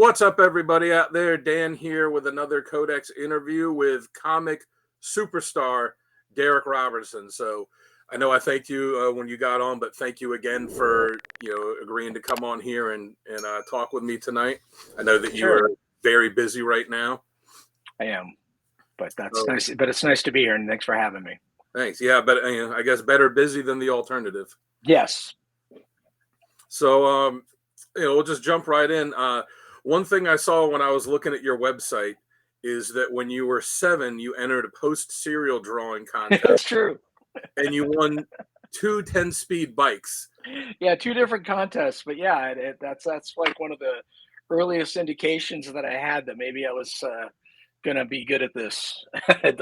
What's up, everybody out there? Dan here with another Codex interview with comic superstar Darick Robertson. So I know I thanked you when you got on, but thank you again for agreeing to come on here and talk with me tonight. I know that you are very busy right now. I am, but that's nice. But it's nice to be here, and thanks for having me. Thanks. Yeah, but I guess better busy than the alternative. Yes. So we'll just jump right in. One thing I saw when I was looking at your website is that when you were 7, you entered a post-serial drawing contest. That's true. And you won 2 10-speed bikes. Yeah, 2 different contests. But yeah, that's like one of the earliest indications that I had that maybe I was going to be good at this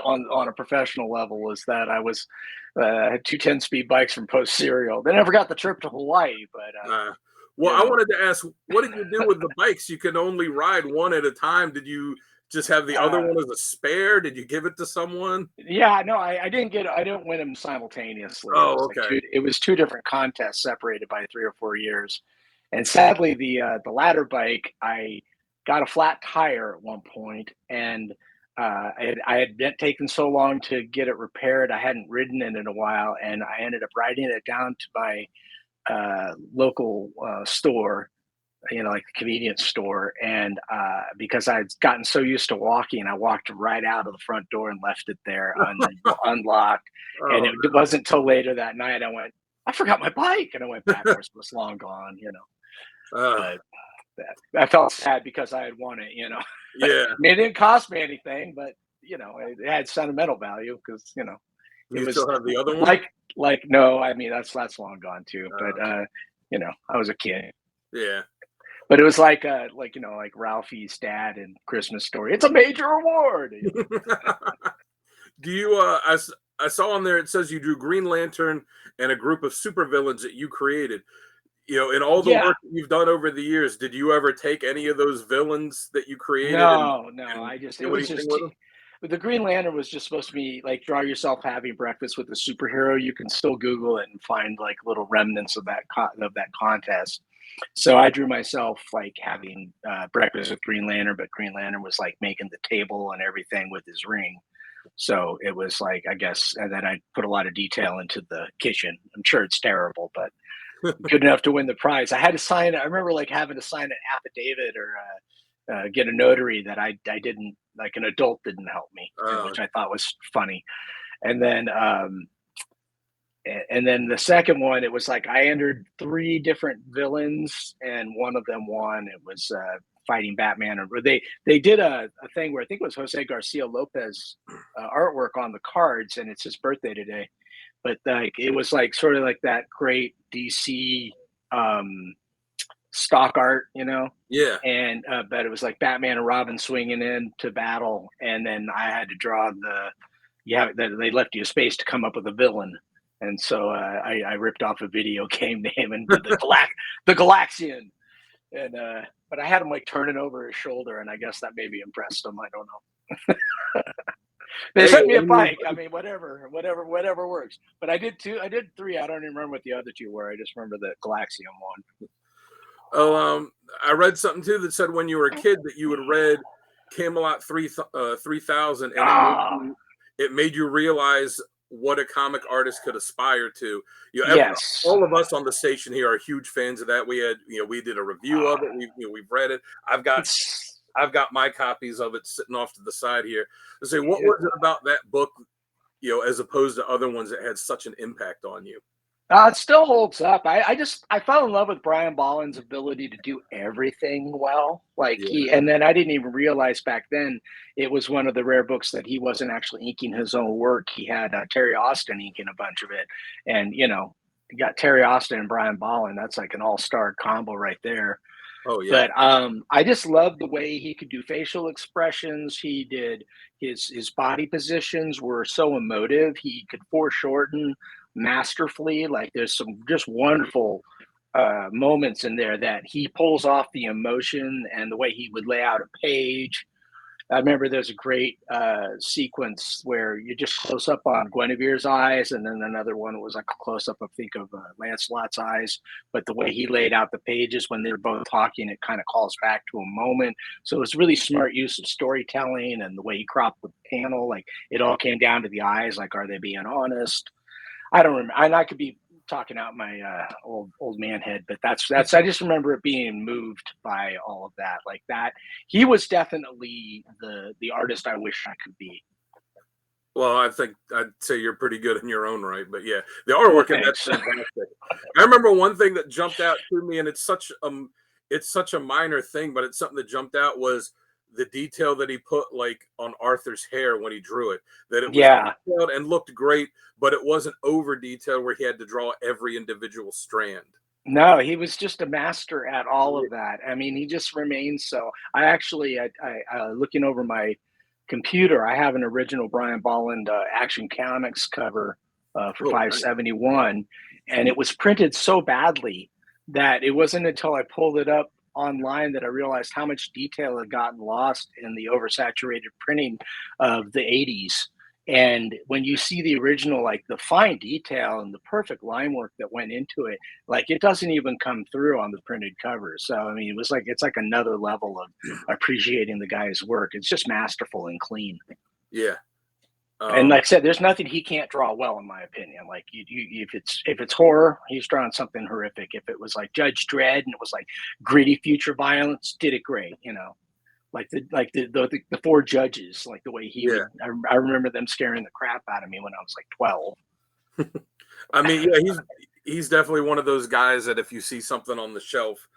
on a professional level, was that I was had 2 10-speed bikes from post-serial. They never got the trip to Hawaii, but... Well, I wanted to ask, what did you do with the bikes? You could only ride one at a time. Did you just have the other one as a spare? Did you give it to someone? Yeah, no, I didn't win them simultaneously. Oh, okay. It was 2 different contests separated by 3 or 4 years. And sadly, the ladder bike, I got a flat tire at one point, and I had been taken so long to get it repaired. I hadn't ridden it in a while, and I ended up riding it down to my local store, like the convenience store, and because I'd gotten so used to walking, I walked right out of the front door and left it there unlocked. And it wasn't till later that night I went, I forgot my bike, and I went back. It was long gone, But I felt sad because I had won it, Yeah. I mean, it didn't cost me anything, but it had sentimental value because You still have the other one? No, I mean that's long gone too. But I was a kid. Yeah. But it was like Ralphie's dad in Christmas Story. It's a major award. Do you? I saw on there it says you drew Green Lantern and a group of supervillains that you created. In all the work that you've done over the years, did you ever take any of those villains that you created? No. The Green Lantern was just supposed to be like, draw yourself having breakfast with a superhero. You can still Google it and find like little remnants of that contest. So I drew myself like having breakfast with Green Lantern, but Green Lantern was like making the table and everything with his ring. So it was like, I guess, and then I put a lot of detail into the kitchen. I'm sure it's terrible, but good enough to win the prize. I had to sign. I remember like having to sign an affidavit or get a notary that I didn't, like an adult didn't help me, which I thought was funny. And then the second one, it was like I entered 3 different villains, and one of them won. It was fighting Batman. Or they did a thing where I think it was Jose Garcia Lopez artwork on the cards, and it's his birthday today. But like it was like sort of like that great DC stock art, Yeah. And but it was like Batman and Robin swinging into battle, and then I had to draw they left you a space to come up with a villain. And so I ripped off a video game name and did the Galaxian, and but I had him like turning over his shoulder, and I guess that maybe impressed him. I don't know. They sent me a bike. I mean, whatever works. But I did 2. I did 3. I don't even remember what the other 2 were. I just remember the Galaxian one. Oh, I read something too that said when you were a kid that you had read Camelot 3000, and it made you realize what a comic artist could aspire to. Yes. All of us on the station here are huge fans of that. We had, we did a review of it. We've read it. I've got my copies of it sitting off to the side here. I say, what was it about that book, as opposed to other ones that had such an impact on you? It still holds up. I fell in love with Brian Bolland's ability to do everything well. And then I didn't even realize back then it was one of the rare books that he wasn't actually inking his own work. He had Terry Austin inking a bunch of it, and you got Terry Austin and Brian Bolland. That's like an all-star combo right there. Oh yeah. But I just loved the way he could do facial expressions. He did his body positions were so emotive. He could foreshorten masterfully. Like there's some just wonderful moments in there that he pulls off the emotion, and the way he would lay out a page. I remember there's a great sequence where you just close up on Guinevere's eyes, and then another one was like a close up, I think, of Lancelot's eyes. But the way he laid out the pages when they're both talking, it kind of calls back to a moment. So it was really smart use of storytelling, and the way he cropped the panel, like it all came down to the eyes. Like, are they being honest? I don't remember, and I could be talking out my old man head, but that's I just remember it being moved by all of that. Like that, he was definitely the artist I wish I could be. Well, I think I'd say you're pretty good in your own right, but yeah, the Well, artwork in that's fantastic. I remember one thing that jumped out to me, and it's such a minor thing, but it's something that jumped out was the detail that he put like on Arthur's hair when he drew it. That it was Yeah. detailed and looked great, but it wasn't over detailed where he had to draw every individual strand. No, he was just a master at all of that. I mean, he just remains so. I actually, looking over my computer, I have an original Brian Bolland Action Comics cover for Oh, nice. 571, and it was printed so badly that it wasn't until I pulled it up online that I realized how much detail had gotten lost in the oversaturated printing of the 80s. And when you see the original, like the fine detail and the perfect line work that went into it, like it doesn't even come through on the printed cover. So I mean, it was like it's like another level of appreciating the guy's work. It's just masterful and clean. Yeah. And like I said, there's nothing he can't draw well, in my opinion. Like if it's horror, he's drawing something horrific. If it was like Judge Dredd and it was like gritty future violence, did it great. You know, like the four judges, like the way he yeah. would. I remember them scaring the crap out of me when I was like 12. I mean, yeah, he's definitely one of those guys that if you see something on the shelf,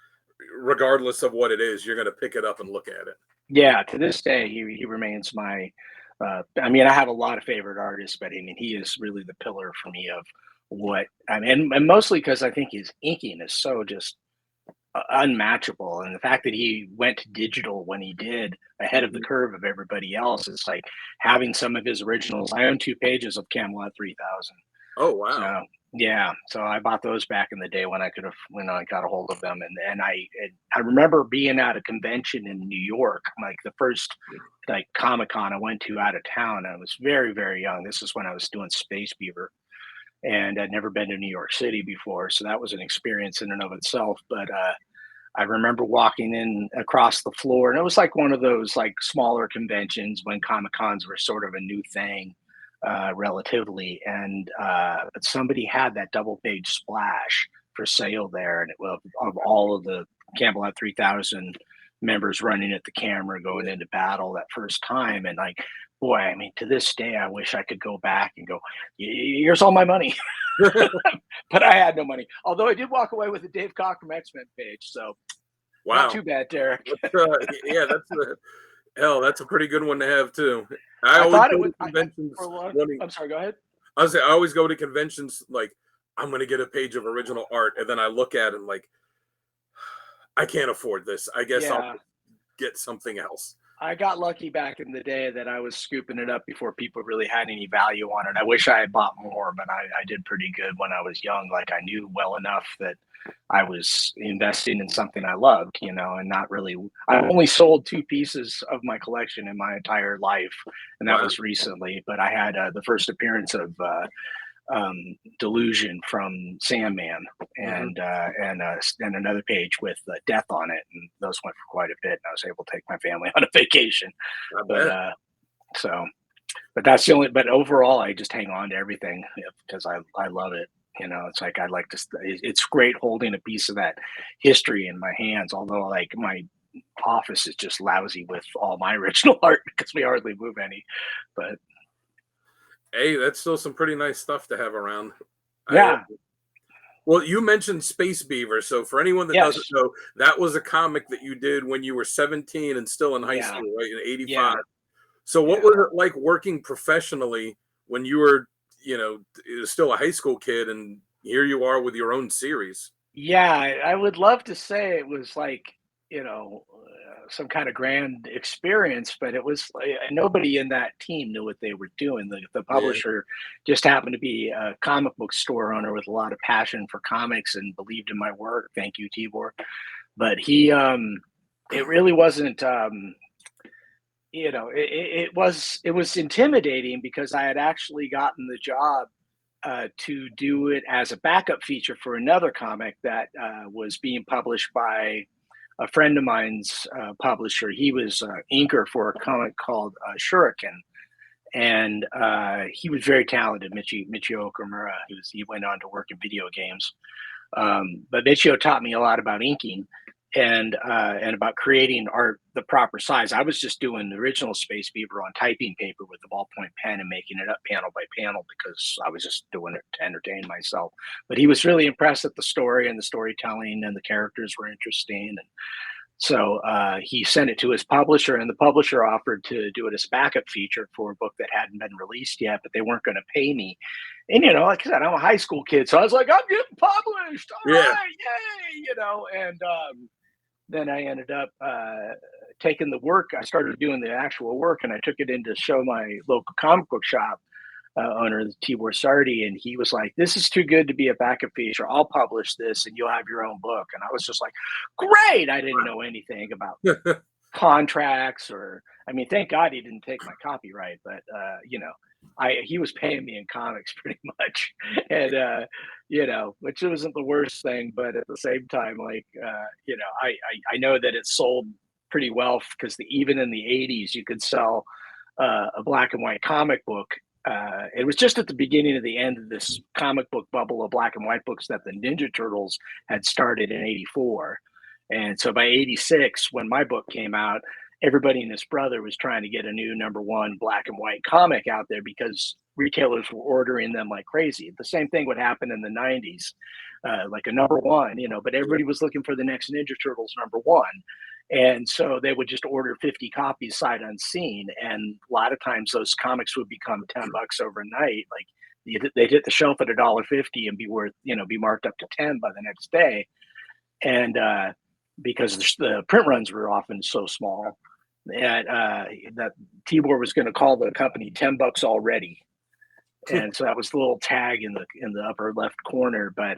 regardless of what it is, you're going to pick it up and look at it. Yeah, to this day, he remains my. I mean, I have a lot of favorite artists, but I mean, he is really the pillar for me of what I mean, and mostly because I think his inking is so just unmatchable, and the fact that he went to digital when he did, ahead of the curve of everybody else, it's like having some of his originals. I own 2 pages of Camelot 3000. Oh, wow. So yeah, so I bought those back in the day when I could have when I got a hold of them, and I remember being at a convention in New York, like the first like Comic Con I went to out of town. I was very young. This is when I was doing Space Beaver, and I'd never been to New York City before, so that was an experience in and of itself. But I remember walking in across the floor, and it was like one of those like smaller conventions when Comic Cons were sort of a new thing, relatively. And somebody had that double page splash for sale there, and it was of all of the Camelot 3000 members running at the camera going into battle that first time. And like, boy, I mean, to this day, I wish I could go back and go, here's all my money. But I had no money. Although I did walk away with a Dave Cockrum X-Men page, so Wow. not too bad, Darick. Yeah, that's a pretty good one to have too. I always thought it go would. to conventions. I'm sorry. Go ahead. I always go to conventions like I'm going to get a page of original art, and then I look at it and like I can't afford this. I guess Yeah. I'll get something else. I got lucky back in the day that I was scooping it up before people really had any value on it. I wish I had bought more, but I did pretty good when I was young. Like I knew well enough that I was investing in something I loved, you know, and not really. I only sold 2 pieces of my collection in my entire life, and that was recently. But I had the first appearance of Delusion from Sandman, and and another page with Death on it, and those went for quite a bit. And I was able to take my family on a vacation, but that's the only. But overall, I just hang on to everything because I love it. You know, it's like I like to. It's great holding a piece of that history in my hands. Although, like my office is just lousy with all my original art because we hardly move any, but. Hey, that's still some pretty nice stuff to have around. Yeah. Well, you mentioned Space Beaver. So for anyone that doesn't know, that was a comic that you did when you were 17 and still in high school, right? In 85. Yeah. So what was it like working professionally when you were, you know, still a high school kid, and here you are with your own series? Yeah, I would love to say it was like, you know, some kind of grand experience, but it was nobody in that team knew what they were doing. The publisher just happened to be a comic book store owner with a lot of passion for comics and believed in my work. Thank you, Tibor. But he, it really wasn't, it was intimidating because I had actually gotten the job to do it as a backup feature for another comic that was being published by a friend of mine's publisher. He was inker for a comic called Shuriken, and he was very talented. Michio Okamura. He went on to work in video games, but Michio taught me a lot about inking and about creating art the proper size. I was just doing the original Space Beaver on typing paper with the ballpoint pen and making it up panel by panel because I was just doing it to entertain myself. But he was really impressed at the story and the storytelling, and the characters were interesting. And so he sent it to his publisher, and the publisher offered to do it as backup feature for a book that hadn't been released yet, but they weren't going to pay me. And, like I said, I'm a high school kid. So I was like, I'm getting published. All right, yay, and then I ended up taking the work. I started doing the actual work, and I took it in to show my local comic book shop owner, Tibor Sardi, and he was like, "This is too good to be a backup feature. I'll publish this, and you'll have your own book." And I was just like, "Great!" I didn't know anything about contracts, or I mean, thank God he didn't take my copyright, but he was paying me in comics pretty much, and which wasn't the worst thing, but at the same time, like I know that it sold pretty well because even in the '80s you could sell a black and white comic book. It was just at the beginning of the end of this comic book bubble of black and white books that the Ninja Turtles had started in '84. And so by '86, when my book came out, everybody and his brother was trying to get a new #1 black and white comic out there because retailers were ordering them like crazy. The same thing would happen in the '90s, like a #1, but everybody was looking for the next Ninja Turtles #1. And so they would just order 50 copies sight unseen. And a lot of times those comics would become $10 overnight. Like they'd hit the shelf at $1.50 and be worth, be marked up to 10 by the next day. And because the print runs were often so small that Tibor was going to call the company $10 already. And so that was the little tag in the upper left corner, but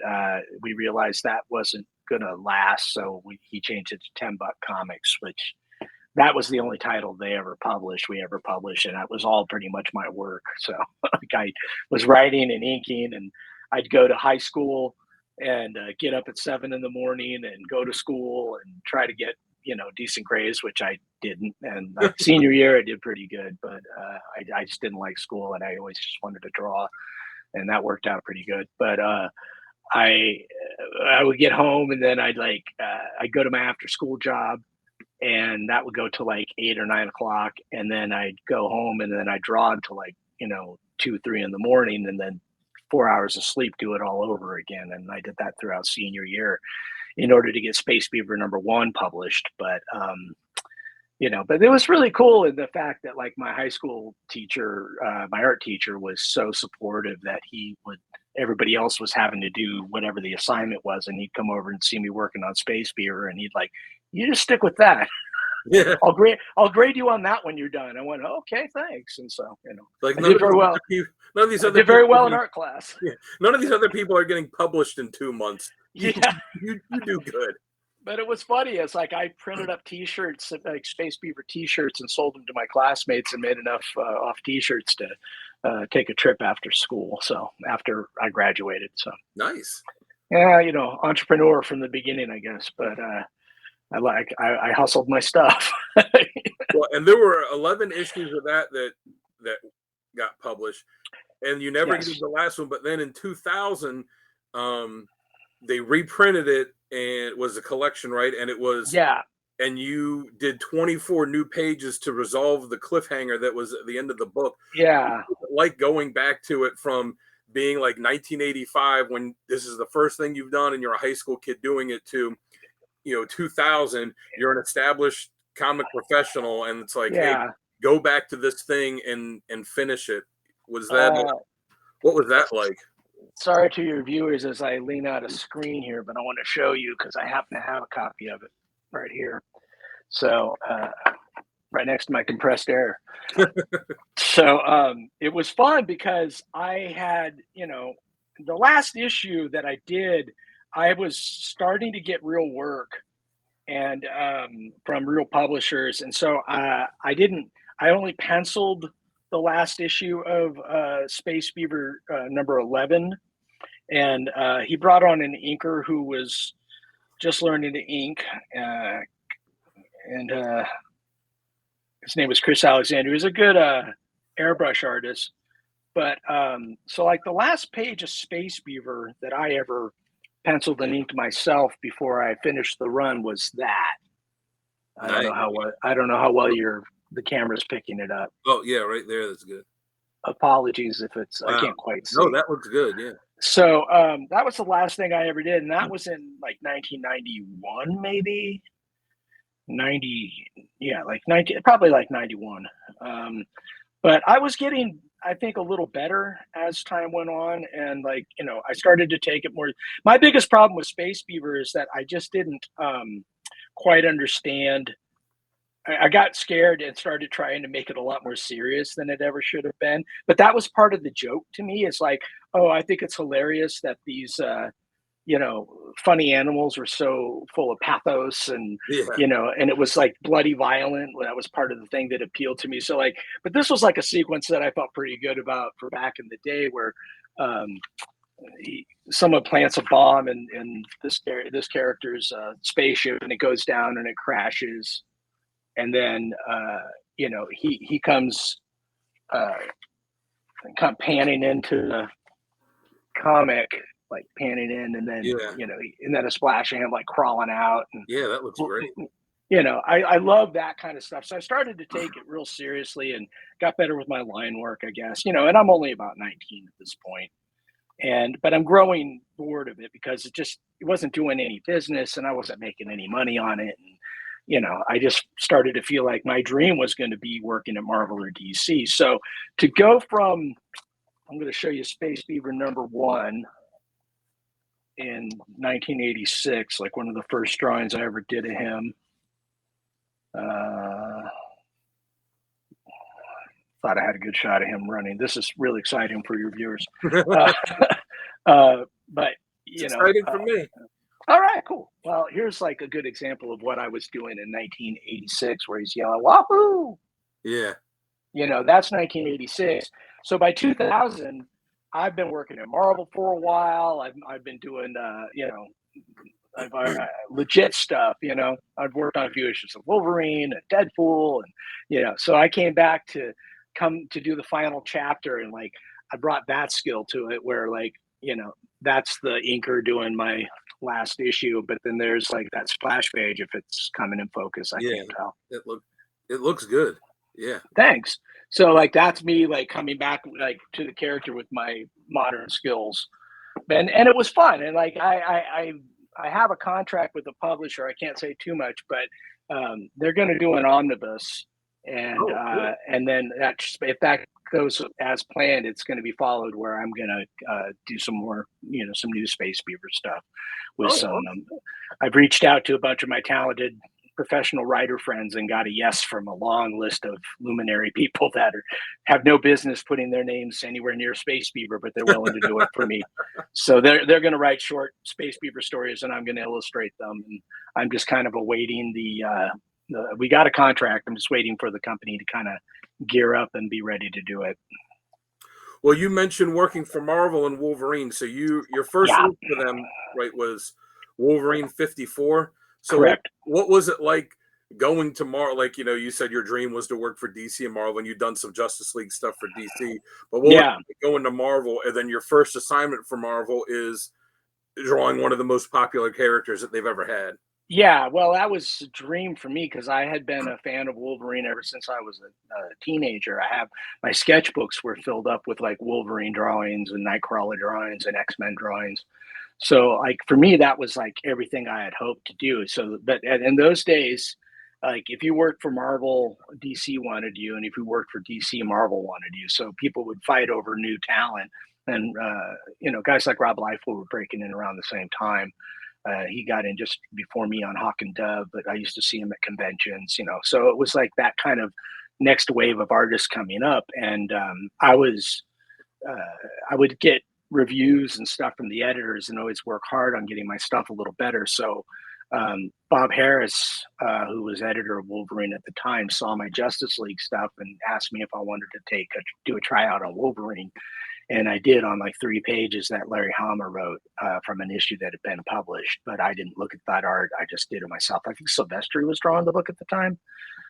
we realized that wasn't going to last, so he changed it to $10 Comics, which that was the only title we ever published, and that was all pretty much my work. So like I was writing and inking, and I'd go to high school and get up at 7 in the morning and go to school and try to get decent grades, which I didn't. And senior year I did pretty good, but I just didn't like school, and I always just wanted to draw, and that worked out pretty good. But I would get home, and then I'd go to my after school job, and that would go to like 8 or 9 o'clock, and then I'd go home, and then I'd draw until like 2, 3 in the morning, and then 4 hours of sleep, do it all over again. And I did that throughout senior year in order to get Space Beaver #1 published. But but it was really cool in the fact that like my high school teacher, my art teacher, was so supportive that everybody else was having to do whatever the assignment was, and he'd come over and see me working on Space Beaver, and he'd like, "You just stick with that. Yeah. I'll grade you on that when you're done." I went, "Okay, thanks." And so like I did very well. None of these other did very people well in art class. Yeah, none of these other people are getting published in 2 months. Yeah. You do good. But it was funny. It's like I printed up T-shirts, like Space Beaver T-shirts, and sold them to my classmates, and made enough off T-shirts to take a trip after school. So after I graduated, so Nice. Yeah, entrepreneur from the beginning, I guess. But I hustled my stuff. Well, and there were 11 issues of that got published, and you never did the last one. But then in 2000, they reprinted it, and it was a collection, right? And it was and you did 24 new pages to resolve the cliffhanger that was at the end of the book. Yeah, like going back to it from being like 1985, when this is the first thing you've done and you're a high school kid doing it, to 2000, you're an established comic professional, and it's like, hey, go back to this thing and finish it. Was that what was that like? Sorry to your viewers as I lean out of screen here, but I want to show you because I happen to have a copy of it right here. So right next to my compressed air. So it was fun because I had, the last issue that I did, I was starting to get real work and from real publishers. And so I I only penciled the last issue of Space Beaver number 11, and he brought on an inker who was just learning to ink, and his name was Chris Alexander. He was a good airbrush artist. But so like the last page of Space Beaver that I ever penciled and inked myself before I finished the run was that. I don't know how well the camera's picking it up. Oh yeah, right there. That's good. Apologies if it's I can't quite see. No, that looks good. Yeah. So that was the last thing I ever did, and that was in like 1991, maybe 90. Yeah, like 90, probably like 91. But I was getting, I think, a little better as time went on, and like I started to take it more. My biggest problem with Space Beaver is that I just didn't quite understand. I got scared and started trying to make it a lot more serious than it ever should have been. But that was part of the joke to me. It's like, oh, I think it's hilarious that these, funny animals were so full of pathos and, and it was like bloody violent. That was part of the thing that appealed to me. So like, but this was like a sequence that I felt pretty good about for back in the day where someone plants a bomb in this character's spaceship and it goes down and it crashes. And then, he comes panning into the comic, like panning in, and then, and then a splash of him like crawling out. And, that looks great. I love that kind of stuff. So I started to take it real seriously and got better with my line work, I guess, and I'm only about 19 at this point. But I'm growing bored of it because it wasn't doing any business and I wasn't making any money on it. And, I just started to feel like my dream was going to be working at Marvel or DC. So to go from, I'm going to show you Space Beaver number 1 in 1986, like one of the first drawings I ever did of him. Thought I had a good shot of him running. This is really exciting for your viewers. But, it's exciting for me. All right, cool. Well, here's like a good example of what I was doing in 1986, where he's yelling, "Wahoo!" Yeah. That's 1986. So by 2000, I've been working at Marvel for a while. I've been doing, legit stuff. I've worked on a few issues of Wolverine and Deadpool, and so I came back to come to do the final chapter, and like I brought that skill to it, where like that's the inker doing my last issue, but then there's like that splash page if it's coming in focus. I can't tell. It looks good. Yeah. Thanks. So like that's me like coming back like to the character with my modern skills, and it was fun. And like I have a contract with the publisher. I can't say too much, but they're going to do an omnibus, and and then if that goes as planned, it's going to be followed where I'm going to do some more, some new Space Beaver stuff with some. I've reached out to a bunch of my talented professional writer friends and got a yes from a long list of luminary people that have no business putting their names anywhere near Space Beaver, but they're willing to do it for me. So they're going to write short Space Beaver stories, and I'm going to illustrate them. And I'm just kind of awaiting we got a contract. I'm just waiting for the company to kind of gear up and be ready to do it. Well, you mentioned working for Marvel and Wolverine. So your first work for them, right, was Wolverine 54. So correct. What was it like going to Marvel? Like, you said your dream was to work for DC and Marvel, and you've done some Justice League stuff for DC. But what was it like going to Marvel, and then your first assignment for Marvel is drawing one of the most popular characters that they've ever had? Yeah, well, that was a dream for me because I had been a fan of Wolverine ever since I was a teenager. My sketchbooks were filled up with like Wolverine drawings and Nightcrawler drawings and X-Men drawings. So like for me, that was like everything I had hoped to do. So, but in those days, like if you worked for Marvel, DC wanted you, and if you worked for DC, Marvel wanted you. So people would fight over new talent, and guys like Rob Liefeld were breaking in around the same time. He got in just before me on Hawk and Dove, but I used to see him at conventions, so it was like that kind of next wave of artists coming up. And I would get reviews and stuff from the editors and always work hard on getting my stuff a little better. So Bob Harris, who was editor of Wolverine at the time, saw my Justice League stuff and asked me if I wanted to do a tryout on Wolverine. And I did on like 3 pages that Larry Hama wrote from an issue that had been published. But I didn't look at that art. I just did it myself. I think Silvestri was drawing the book at the time.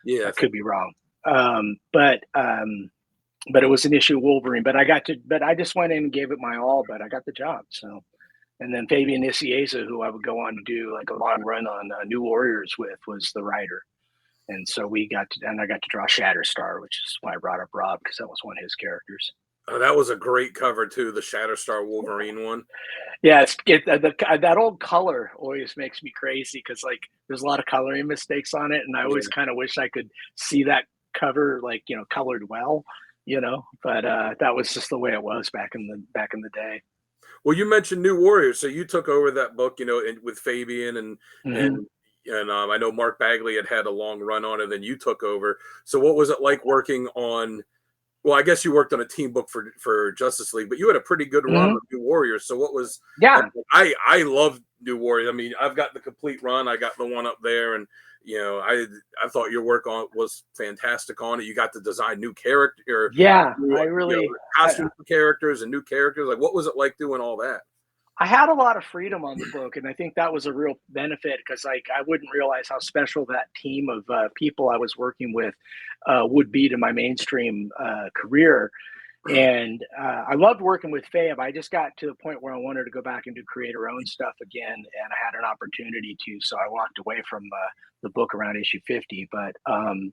Yeah, I could be wrong. But it was an issue of Wolverine. But I just went in and gave it my all. But I got the job. So, and then Fabian Nicieza, who I would go on to do like a long run on New Warriors with, was the writer. And so I got to draw Shatterstar, which is why I brought up Rob, because that was one of his characters. that was a great cover too, the Shatterstar Wolverine one. Yeah, that old color always makes me crazy because like there's a lot of coloring mistakes on it, and I always kind of wish I could see that cover like colored well, But that was just the way it was back in the day. Well, you mentioned New Warriors, so you took over that book, with Fabian and I know Mark Bagley had a long run on it, and then you took over. So what was it like working on? Well, I guess you worked on a team book for Justice League, but you had a pretty good run with New Warriors. So what was? Yeah, I love New Warriors. I mean, I've got the complete run. I got the one up there, and I thought your work on was fantastic on it. You got to design new character. Yeah, I really costume characters and new characters. Like, what was it like doing all that? I had a lot of freedom on the book, and I think that was a real benefit because like I wouldn't realize how special that team of people I was working with would be to my mainstream career. And I loved working with Fab. I just got to the point where I wanted to go back and do create our own stuff again, and I had an opportunity to, so I walked away from the book around issue 50. But and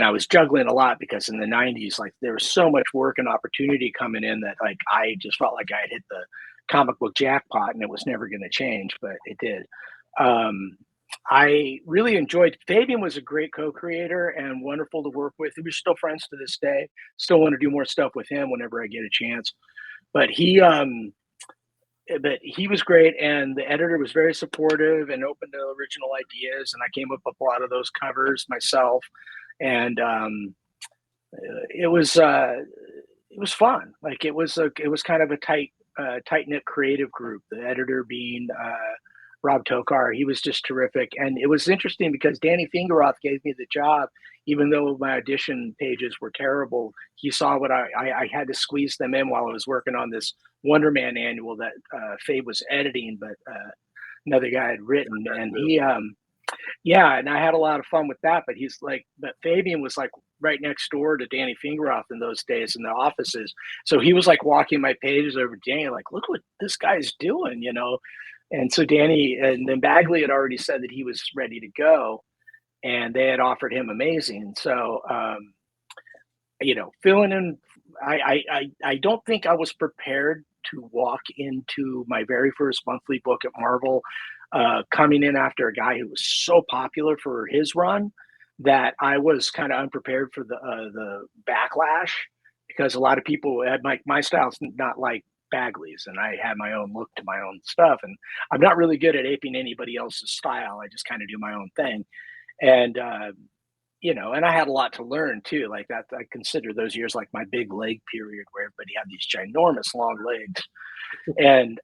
I was juggling a lot because in the 90s, like there was so much work and opportunity coming in that like I just felt like I had hit the comic book jackpot and it was never going to change, but it did. I really enjoyed. Fabian was a great co-creator and wonderful to work with. We're still friends to this day. Still want to do more stuff with him whenever I get a chance. But he was great, and the editor was very supportive and open to original ideas. And I came up with a lot of those covers myself, and it was fun. Like it was kind of a tight knit creative group. The editor being Rob Tokar. He was just terrific. And it was interesting because Danny Fingeroth gave me the job, even though my audition pages were terrible. He saw what I had to squeeze them in while I was working on this Wonder Man annual that Fabe was editing, but another guy had written. And he, and I had a lot of fun with that. But but Fabian was like right next door to Danny Fingeroth in those days in the offices. So he was like walking my pages over to Danny, like, look what this guy's doing, And so Danny and then Bagley had already said that he was ready to go, and they had offered him Amazing. So, filling in, I don't think I was prepared to walk into my very first monthly book at Marvel, coming in after a guy who was so popular for his run that I was kind of unprepared for the backlash, because a lot of people had my style's not like Bagley's, and I had my own look to my own stuff, and I'm not really good at aping anybody else's style. I just kind of do my own thing, and and I had a lot to learn too. Like that, I consider those years like my big leg period, where everybody had these ginormous long legs, and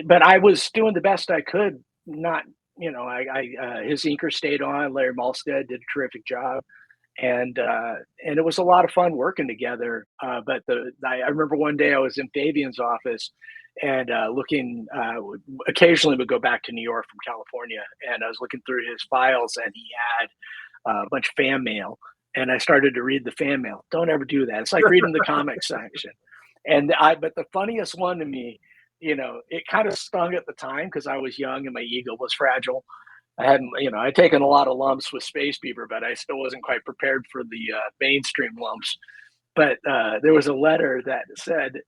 but I was doing the best I could. Not, his inker stayed on. Larry Malstead did a terrific job, and it was a lot of fun working together. But I remember one day I was in Fabian's office and looking. Occasionally, would go back to New York from California, and I was looking through his files, and he had a bunch of fan mail, and I started to read the fan mail. Don't ever do that. It's like reading the comics section. But the funniest one to me, it kind of stung at the time because I was young and my ego was fragile. I hadn't, I'd taken a lot of lumps with Space Beaver, but I still wasn't quite prepared for the mainstream lumps. But there was a letter that said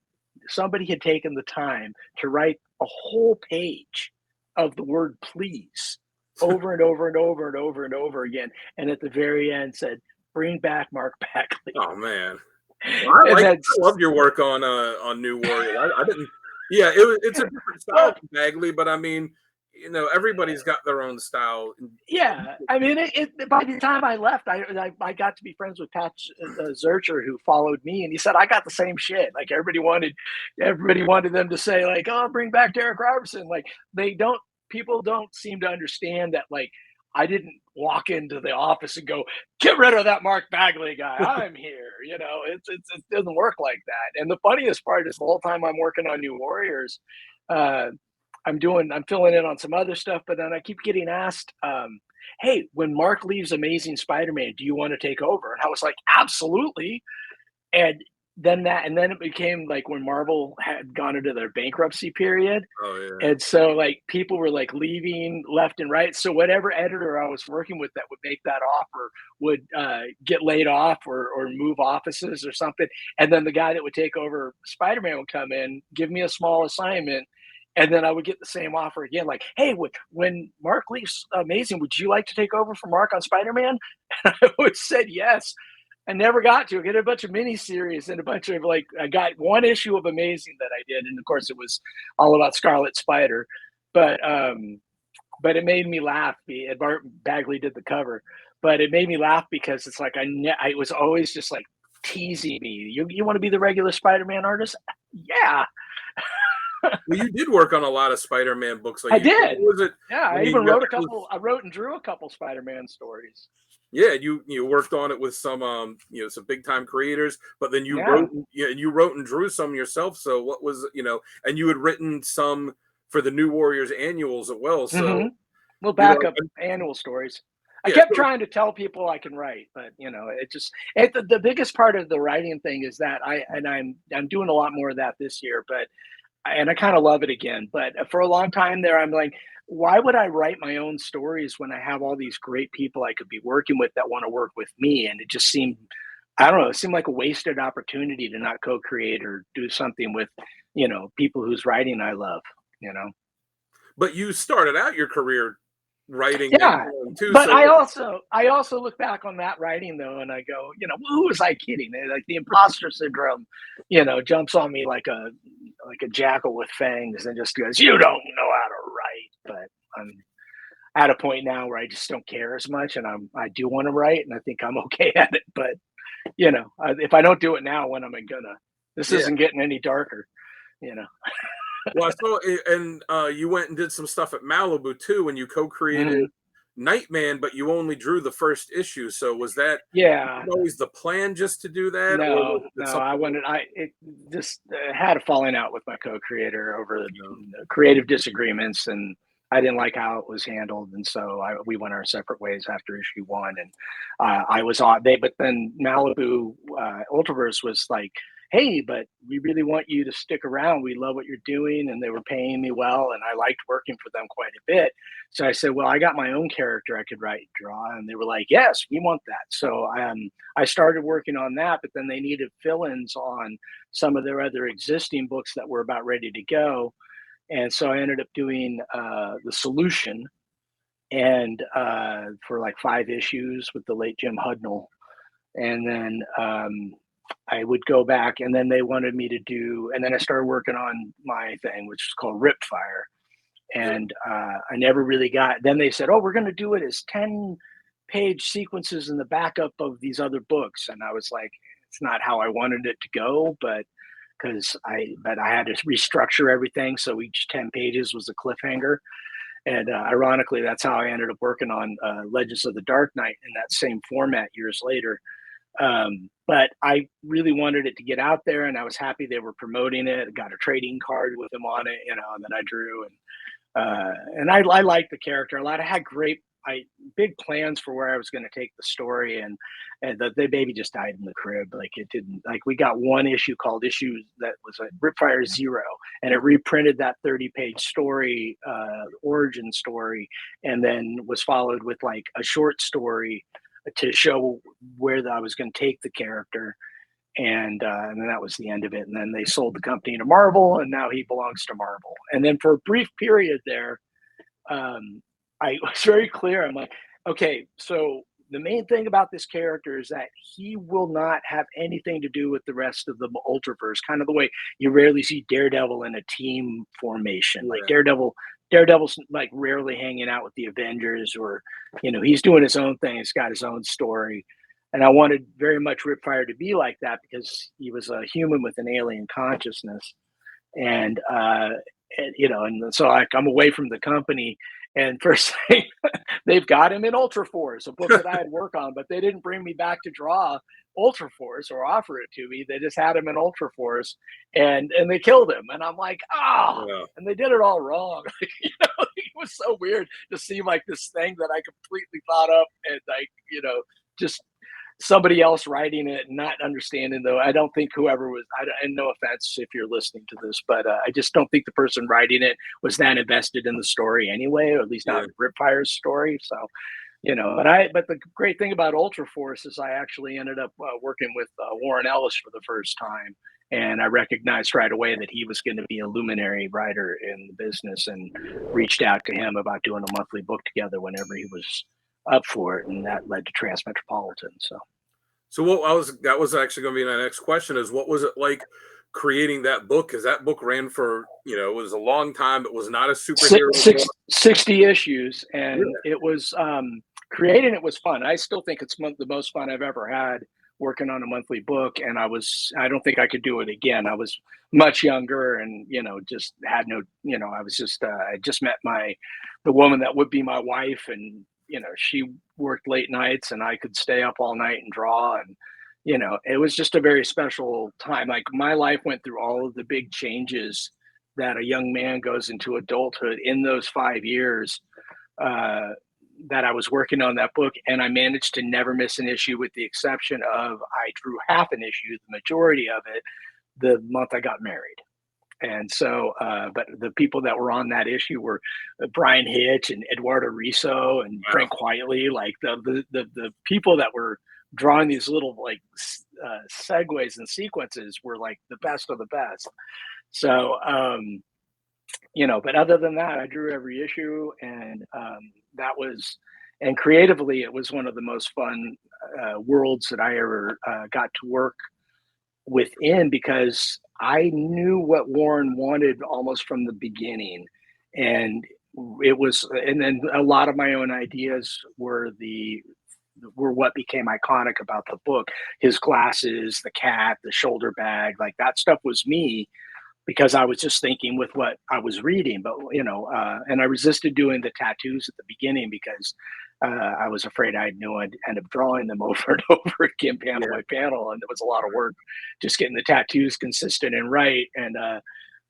somebody had taken the time to write a whole page of the word please over and over and over and over and over again. And at the very end said, bring back Mark Bagley. Oh, man. Well, I loved your work on New Warrior. I didn't. Yeah, it's a different style from Bagley, but I mean, everybody's got their own style. Yeah, I mean, by the time I left, I got to be friends with Pat Zurcher, who followed me, and he said I got the same shit. Like everybody wanted them to say like, "Oh, bring back Darick Robertson." Like they don't people don't seem to understand that, like, I didn't walk into the office and go, "Get rid of that Mark Bagley guy. I'm here." You know, it doesn't work like that. And the funniest part is the whole time I'm working on New Warriors, uh, I'm filling in on some other stuff, but then I keep getting asked, "Hey, when Mark leaves Amazing Spider-Man, do you want to take over?" And I was like, "Absolutely." And then it became like when Marvel had gone into their bankruptcy period, Oh yeah. and so, like, people were, like, leaving left and right, so whatever editor I was working with that would make that offer would, get laid off or move offices or something, and then the guy that would take over Spider-Man would come in, give me a small assignment, and then I would get the same offer again, like, "Hey, when Mark leaves Amazing, would you like to take over for Mark on Spider-Man?" And I always said yes. I never got to. I get a bunch of miniseries and a bunch of, like, I got one issue of Amazing that I did, and of course it was all about Scarlet Spider. But but it made me laugh. And Bart Bagley did the cover, but it made me laugh because it's like I was always just like teasing me. You want to be the regular Spider-Man artist? Yeah, Well, you did work on a lot of Spider-Man books. Like I you, did. was it? Yeah, I I mean, even wrote a couple. I wrote and drew a couple Spider-Man stories. yeah, you worked on it with some some big time creators, but then Yeah. you wrote and drew some yourself. So what was and you had written some for the New Warriors annuals as well. Hmm. So Well, you know, backup annual stories. I yeah, kept so, trying to tell people I can write, but the biggest part of the writing thing is that I'm doing a lot more of that this year, but and I kind of love it again. But for a long time there, I'm like, why would I write my own stories when I have all these great people I could be working with that want to work with me? And it just seemed, I don't know, it seemed like a wasted opportunity to not co-create or do something with, people whose writing I love, you know. but you started out your career writing and Yeah, drawing too. but So I also look back on that writing though, and I go, who was I kidding? Like the imposter syndrome, jumps on me like a jackal with fangs and just goes, "You don't know how to write." But I'm at a point now where I just don't care as much, and I do want to write, and I think I'm okay at it. But if I don't do it now, when am I gonna? This yeah. isn't getting any darker, you know. Well, I saw it, and you went and did some stuff at Malibu too, when you co-created Mhm. Nightman, but you only drew the first issue. So was that Yeah. always the plan, just to do that, or No, was it no, I something wanted I it just had a falling out with my co-creator over else? creative disagreements, and I didn't like how it was handled, and so we went our separate ways after issue one, and I was on they, but then Malibu Ultraverse was like, "Hey, but we really want you to stick around. We love what you're doing," and they were paying me well, and I liked working for them quite a bit. So I said, "Well, I got my own character I could write and draw," and they were like, "Yes, we want that." So I started working on that, but then they needed fill-ins on some of their other existing books that were about ready to go, and so I ended up doing the Solution, and for like 5 issues with the late Jim Hudnall, and then I would go back, and then they wanted me to do, and then I started working on my thing, which is called Ripfire, Yeah. and I never really got. Then they said, "Oh, we're going to do it as 10-page sequences in the backup of these other books," and I was like, "It's not how I wanted it to go," but I had to restructure everything, so each 10 pages was a cliffhanger. And ironically, that's how I ended up working on Legends of the Dark Knight in that same format years later. But I really wanted it to get out there, and I was happy they were promoting it. I got a trading card with him on it, and then I drew, and I liked the character a lot. I had big plans for where I was going to take the story, and the baby just died in the crib. Like it didn't like we got one issue called issues that was a Ripfire Zero, and it reprinted that 30-page story, origin story, and then was followed with like a short story to show where I was going to take the character. And then that was the end of it. And then they sold the company to Marvel, and now he belongs to Marvel. And then for a brief period there, I was very clear. I'm like, okay, so the main thing about this character is that he will not have anything to do with the rest of the Ultraverse. Kind of the way you rarely see Daredevil in a team formation. Like Yeah. Daredevil's like rarely hanging out with the Avengers, or he's doing his own thing. He's got his own story. And I wanted very much Ripfire to be like that because he was a human with an alien consciousness, and and and so I'm away from the company, and first thing, they've got him in Ultra Force, a book that I had worked on, but they didn't bring me back to draw Ultra Force or offer it to me. They just had him in Ultra Force, and they killed him, and I'm like, ah. Yeah. And they did it all wrong. It was so weird to see like this thing that I completely thought up, and like just somebody else writing it and not understanding. Though I don't think whoever was, and no offense if you're listening to this, but I just don't think the person writing it was that invested in the story anyway, or at least not Yeah. Ripfire's story. So but the great thing about Ultra Force is I actually ended up working with Warren Ellis for the first time, and I recognized right away that he was going to be a luminary writer in the business, and reached out to him about doing a monthly book together whenever he was up for it, and that led to Transmetropolitan. So that was actually going to be my next question, is what was it like creating that book? Because that book ran for, it was a long time. It was not a superhero book. 60 issues, and Yeah. it was creating it was fun. I still think it's the most fun I've ever had working on a monthly book, and I don't think I could do it again. I was much younger, and just had no, I was just I just met the woman that would be my wife, and she worked late nights and I could stay up all night and draw, and it was just a very special time. Like, my life went through all of the big changes that a young man goes into adulthood in those 5 years uh, that I was working on that book, and I managed to never miss an issue, with the exception of I drew half an issue, the majority of it, the month I got married. And so, but the people that were on that issue were Brian Hitch and Eduardo Riso and Wow. Frank Quietly, like the people that were drawing these little like segues and sequences were like the best of the best. So, but other than that, I drew every issue, and that was, and creatively, it was one of the most fun worlds that I ever got to work within, because I knew what Warren wanted almost from the beginning. And and then a lot of my own ideas were what became iconic about the book. His glasses, the cat, the shoulder bag, like that stuff was me, because I was just thinking with what I was reading. But and I resisted doing the tattoos at the beginning, because I was afraid I'd end up drawing them over and over again, panel by panel, and it was a lot of work just getting the tattoos consistent and right. And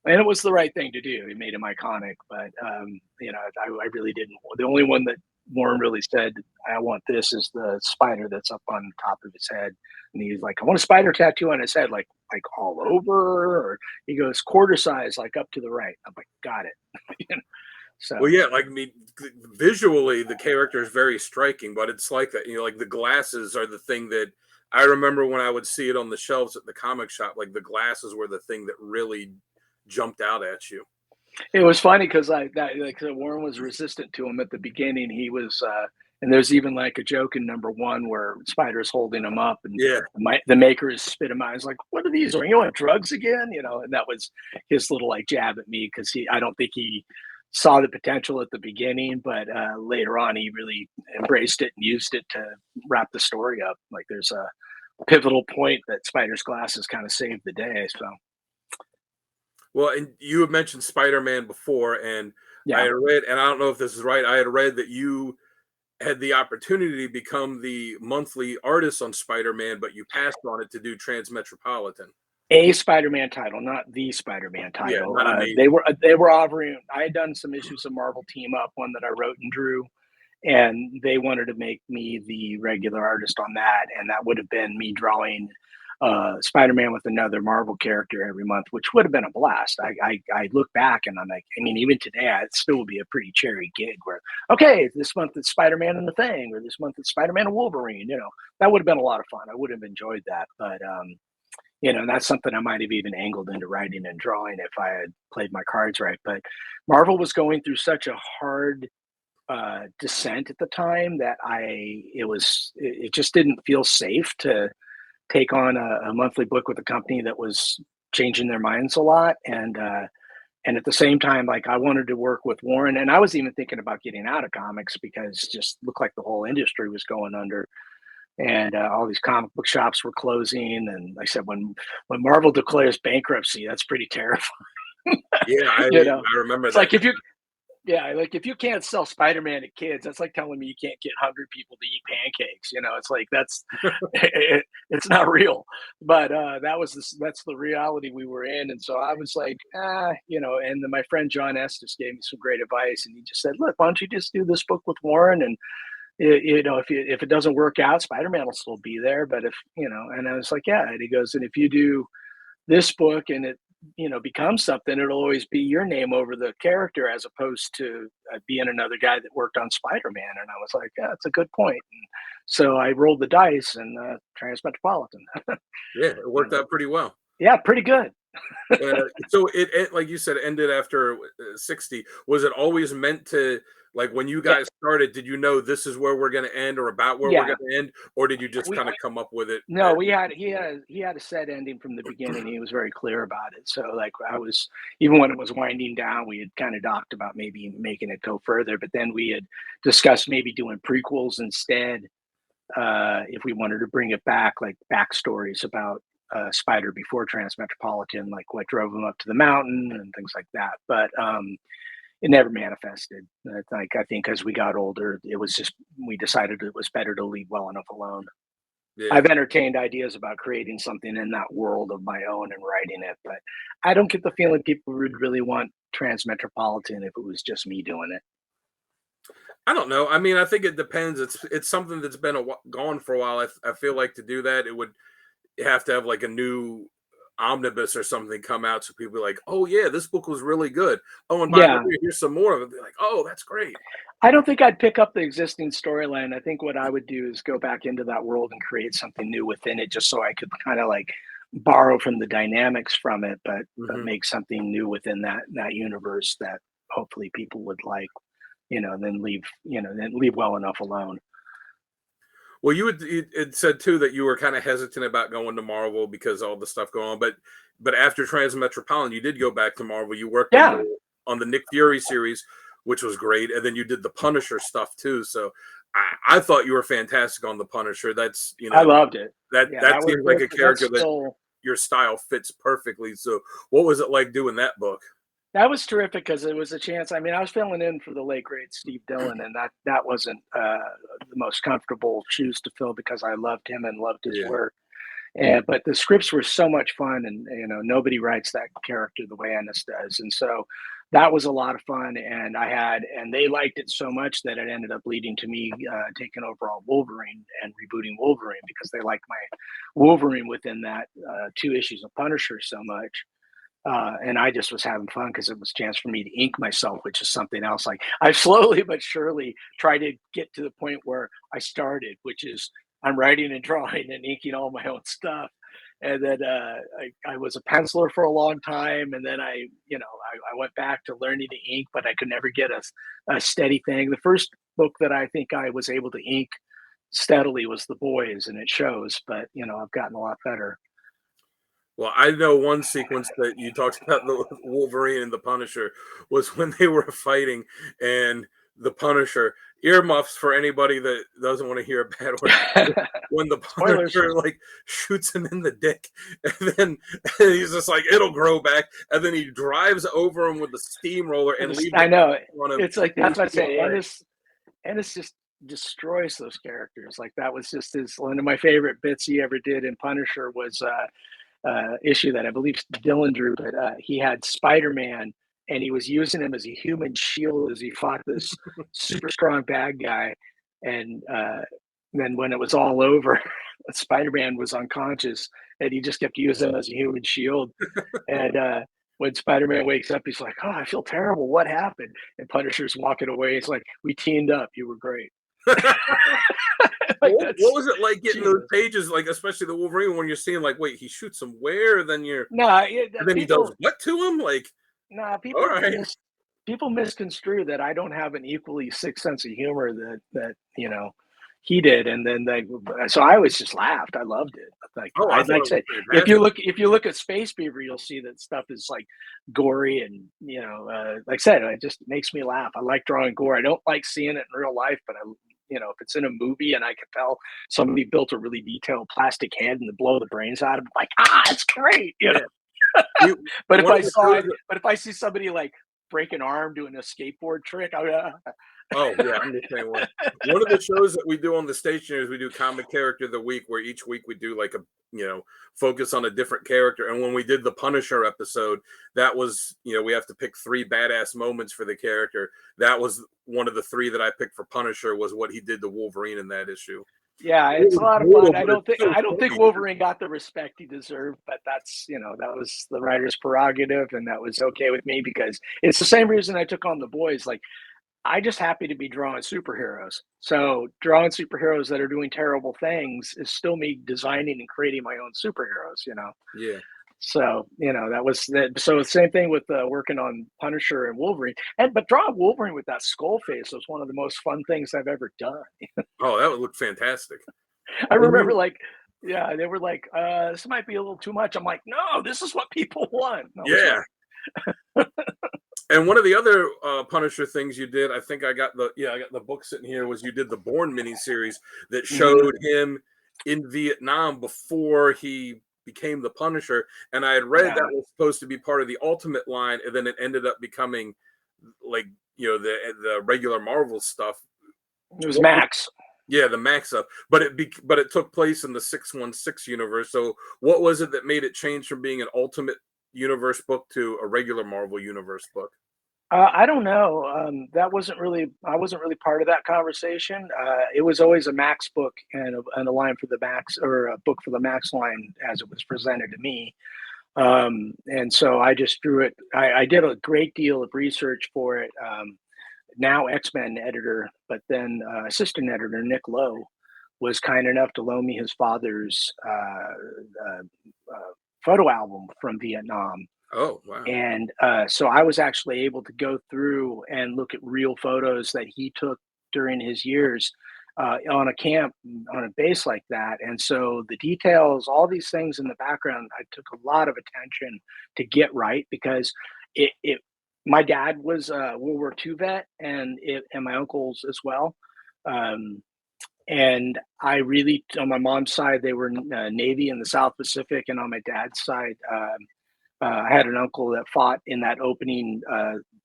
it was the right thing to do. It made him iconic, but I really didn't. The only one that Warren really said, "I want this," is the spider that's up on top of his head, and he's like, "I want a spider tattoo on his head, like all over." Or he goes, "Quarter size, like up to the right." I'm like, "Got it." So Well, yeah, like, I mean, visually, the character is very striking, but it's like that, like the glasses are the thing that I remember when I would see it on the shelves at the comic shop, like the glasses were the thing that really jumped out at you. it was funny because Warren was resistant to him at the beginning. He was, and there's even like a joke in #1 where Spider's holding him up, and Yeah. the makers spit him out. He's like, "What are these? Are you on drugs again?" And that was his little like jab at me, because I don't think he saw the potential at the beginning, but later on he really embraced it and used it to wrap the story up. Like, there's a pivotal point that Spider's glasses kind of saved the day. So Well, and you had mentioned Spider-Man before, and I yeah. had read, and I don't know if this is right, I had read that you had the opportunity to become the monthly artist on Spider-Man, but you passed on it to do Transmetropolitan. A Spider-Man title, not the Spider-Man Yeah, title. not amazing. They were offering. I had done some issues of Marvel Team Up, one that I wrote and drew, and they wanted to make me the regular artist on that, and that would have been me drawing Spider-Man with another Marvel character every month, which would have been a blast. I look back and I'm like, I mean, even today, it still would be a pretty cherry gig. Where, okay, this month it's Spider-Man and the Thing, or this month it's Spider-Man and Wolverine. That would have been a lot of fun. I would have enjoyed that, but that's something I might have even angled into writing and drawing if I had played my cards right. But Marvel was going through such a hard descent at the time that it just didn't feel safe to take on a monthly book with a company that was changing their minds a lot. And at the same time, like, I wanted to work with Warren, and I was even thinking about getting out of comics, because it just looked like the whole industry was going under, and all these comic book shops were closing. And like I said, when Marvel declares bankruptcy, that's pretty terrifying. Yeah, I You know, I remember it's that. like if you yeah, like if you can't sell Spider-Man to kids, that's like telling me you can't get hungry people to eat pancakes. You know, it's like that's it's not real. But that's the reality we were in, and so I was like, you know. And then my friend John Estes gave me some great advice, and he just said, "Look, why don't you just do this book with Warren, and you know, if it doesn't work out, Spider-Man will still be there. But if you know," and I was like, "Yeah," and he goes, "And if you do this book and it you know becomes something, it'll always be your name over the character as opposed to being another guy that worked on Spider-Man." And I was like, yeah, that's a good point. And so I rolled the dice and Transmetropolitan. Yeah, it You worked know, out pretty well. yeah, pretty good. So it like you said, ended after 60. Was it always meant to, like when you Yeah, guys started, did you know this is where we're going to end or about where we're yeah. going to end, or did you just We kind of come up with it? No, we had he had a set ending from the beginning. He was very clear about it. So like I was even when it was winding down, we had kind of talked about maybe making it go further, but then we had discussed maybe doing prequels instead, if we wanted to bring it back, like backstories about Spider before Transmetropolitan, like what drove him up to the mountain and things like that. But it never manifested. Like I think as we got older, it was just we decided it was better to leave well enough alone. Yeah. I've entertained ideas about creating something in that world of my own and writing it, but I don't get the feeling people would really want Transmetropolitan if it was just me doing it. I don't know. I mean, I think it depends. It's something that's been gone for a while. I feel like to do that, it would have to have like a new omnibus or something come out so people be like, oh yeah, this book was really good. Oh, and by the Yeah, way, here's some more of it. Be like, oh, that's great. I don't think I'd pick up the existing storyline. I think what I would do is go back into that world and create something new within it, just so I could kind of like borrow from the dynamics from it, but Hmm. make something new within that universe that hopefully people would like. You know, then leave well enough alone. Well, it said too that you were kind of hesitant about going to Marvel because all the stuff going on, but after Transmetropolitan, you did go back to Marvel. You worked Yeah, on the Nick Fury series, which was great, and then you did the Punisher stuff too. So I thought you were fantastic on the Punisher. That's I loved it. Yeah, that seems like a that's character that still your style fits perfectly. So what was it like doing that book? that was terrific because it was a chance. I mean, I was filling in for the late great Steve Dillon, and that wasn't the most comfortable shoes to fill because I loved him and loved his Yeah. work. And but the scripts were so much fun, and you know nobody writes that character the way Ennis does, and so that was a lot of fun. And they liked it so much that it ended up leading to me taking over on Wolverine and rebooting Wolverine because they liked my Wolverine within that 2 issues of Punisher so much. And I just was having fun because it was a chance for me to ink myself, which is something else. Like I've slowly but surely tried to get to the point where I started, which is I'm writing and drawing and inking all my own stuff. And then I was a penciler for a long time, and then I went back to learning to ink, but I could never get a steady thing. The first book that I think I was able to ink steadily was The Boys, and it shows. But you know, I've gotten a lot better. Well, I know one sequence that you talked about the Wolverine and the Punisher was when they were fighting and the Punisher earmuffs for anybody that doesn't want to hear a bad word. When the Spoilers. Punisher like shoots him in the dick, and then he's just like, "It'll grow back," and then he drives over him with the steamroller and leaves I it know. on him. It's like And that's he's what I still say. fighting. Ennis just destroys those characters. Like that was just his one of my favorite bits he ever did in Punisher was issue that I believe Dylan drew, but he had Spider Man and he was using him as a human shield as he fought this super strong bad guy. And then when it was all over, Spider Man was unconscious and he just kept using him as a human shield. And when Spider Man wakes up, he's like, "Oh, I feel terrible. What happened?" And Punisher's walking away. He's like, "We teamed up. You were great." Like What that's was it like getting those Jesus. pages, like especially the Wolverine, when you're seeing like, wait, he shoots him where? Then you're, No, and then he does what to him? Like, no, all right. people misconstrue that I don't have an equally sick sense of humor that you know he did, and then they so I always just laughed. I loved it. Oh, I thought Like I it was said, fantastic. if you look at Space Beaver, you'll see that stuff is like gory and like I said, it just makes me laugh. I like drawing gore. I don't like seeing it in real life, but I if it's in a movie and I can tell somebody built a really detailed plastic head and to blow the brains out of it, like it's great. Yeah. we But one of the shows that, if I see somebody like break an arm doing a skateboard trick, oh yeah, I'm the same way. One of the shows that we do on the station is we do comic character of the week, where each week we do like a, focus on a different character. And when we did the Punisher episode, that was, we have to pick 3 badass moments for the character. That was one of the 3 that I picked for Punisher, was what he did to Wolverine in that issue. yeah, It it's a was lot of brutal, fun. but it's so I don't think funny. Wolverine got the respect he deserved, but that's, that was the writer's prerogative, and that was okay with me because it's the same reason I took on The Boys. Like, I just happy to be drawing superheroes. So drawing superheroes that are doing terrible things is still me designing and creating my own superheroes. Yeah. So, that was that. So same thing with working on Punisher and Wolverine, but drawing Wolverine with that skull face was one of the most fun things I've ever done. Oh, that would look fantastic. I And remember, you, like, yeah, they were like, this might be a little too much. I'm like, no, this is what people want. That was yeah. And one of the other Punisher things you did, I think I got the book sitting here, was you did the Bourne miniseries that showed him in Vietnam before he became the Punisher. And I had read that was supposed to be part of the Ultimate line, and then it ended up becoming like, the regular Marvel stuff. It was Max. Yeah, the Max stuff, but it took place in the 616 universe. So what was it that made it change from being an Ultimate Universe book to a regular Marvel Universe book? I don't know. That wasn't really. I wasn't really part of that conversation. It was always a Max book and a line for the Max, or a book for the Max line as it was presented to me. And so I just drew it. I did a great deal of research for it. Now X-Men editor, but then assistant editor Nick Lowe was kind enough to loan me his father's photo album from Vietnam. Oh, wow. And so I was actually able to go through and look at real photos that he took during his years on a camp, on a base like that. And so the details, all these things in the background, I took a lot of attention to get right, because my dad was a World War II vet, and my uncles as well. And I really, on my mom's side, they were Navy in the South Pacific, and on my dad's side, I had an uncle that fought in that opening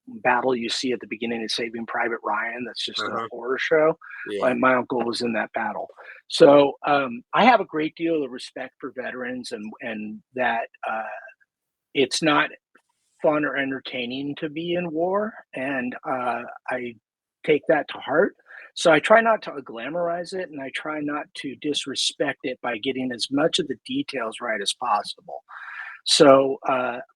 battle you see at the beginning of Saving Private Ryan. That's just a horror show. Yeah. And my uncle was in that battle. So I have a great deal of respect for veterans, and that it's not fun or entertaining to be in war. And I take that to heart. So I try not to glamorize it, and I try not to disrespect it by getting as much of the details right as possible. So,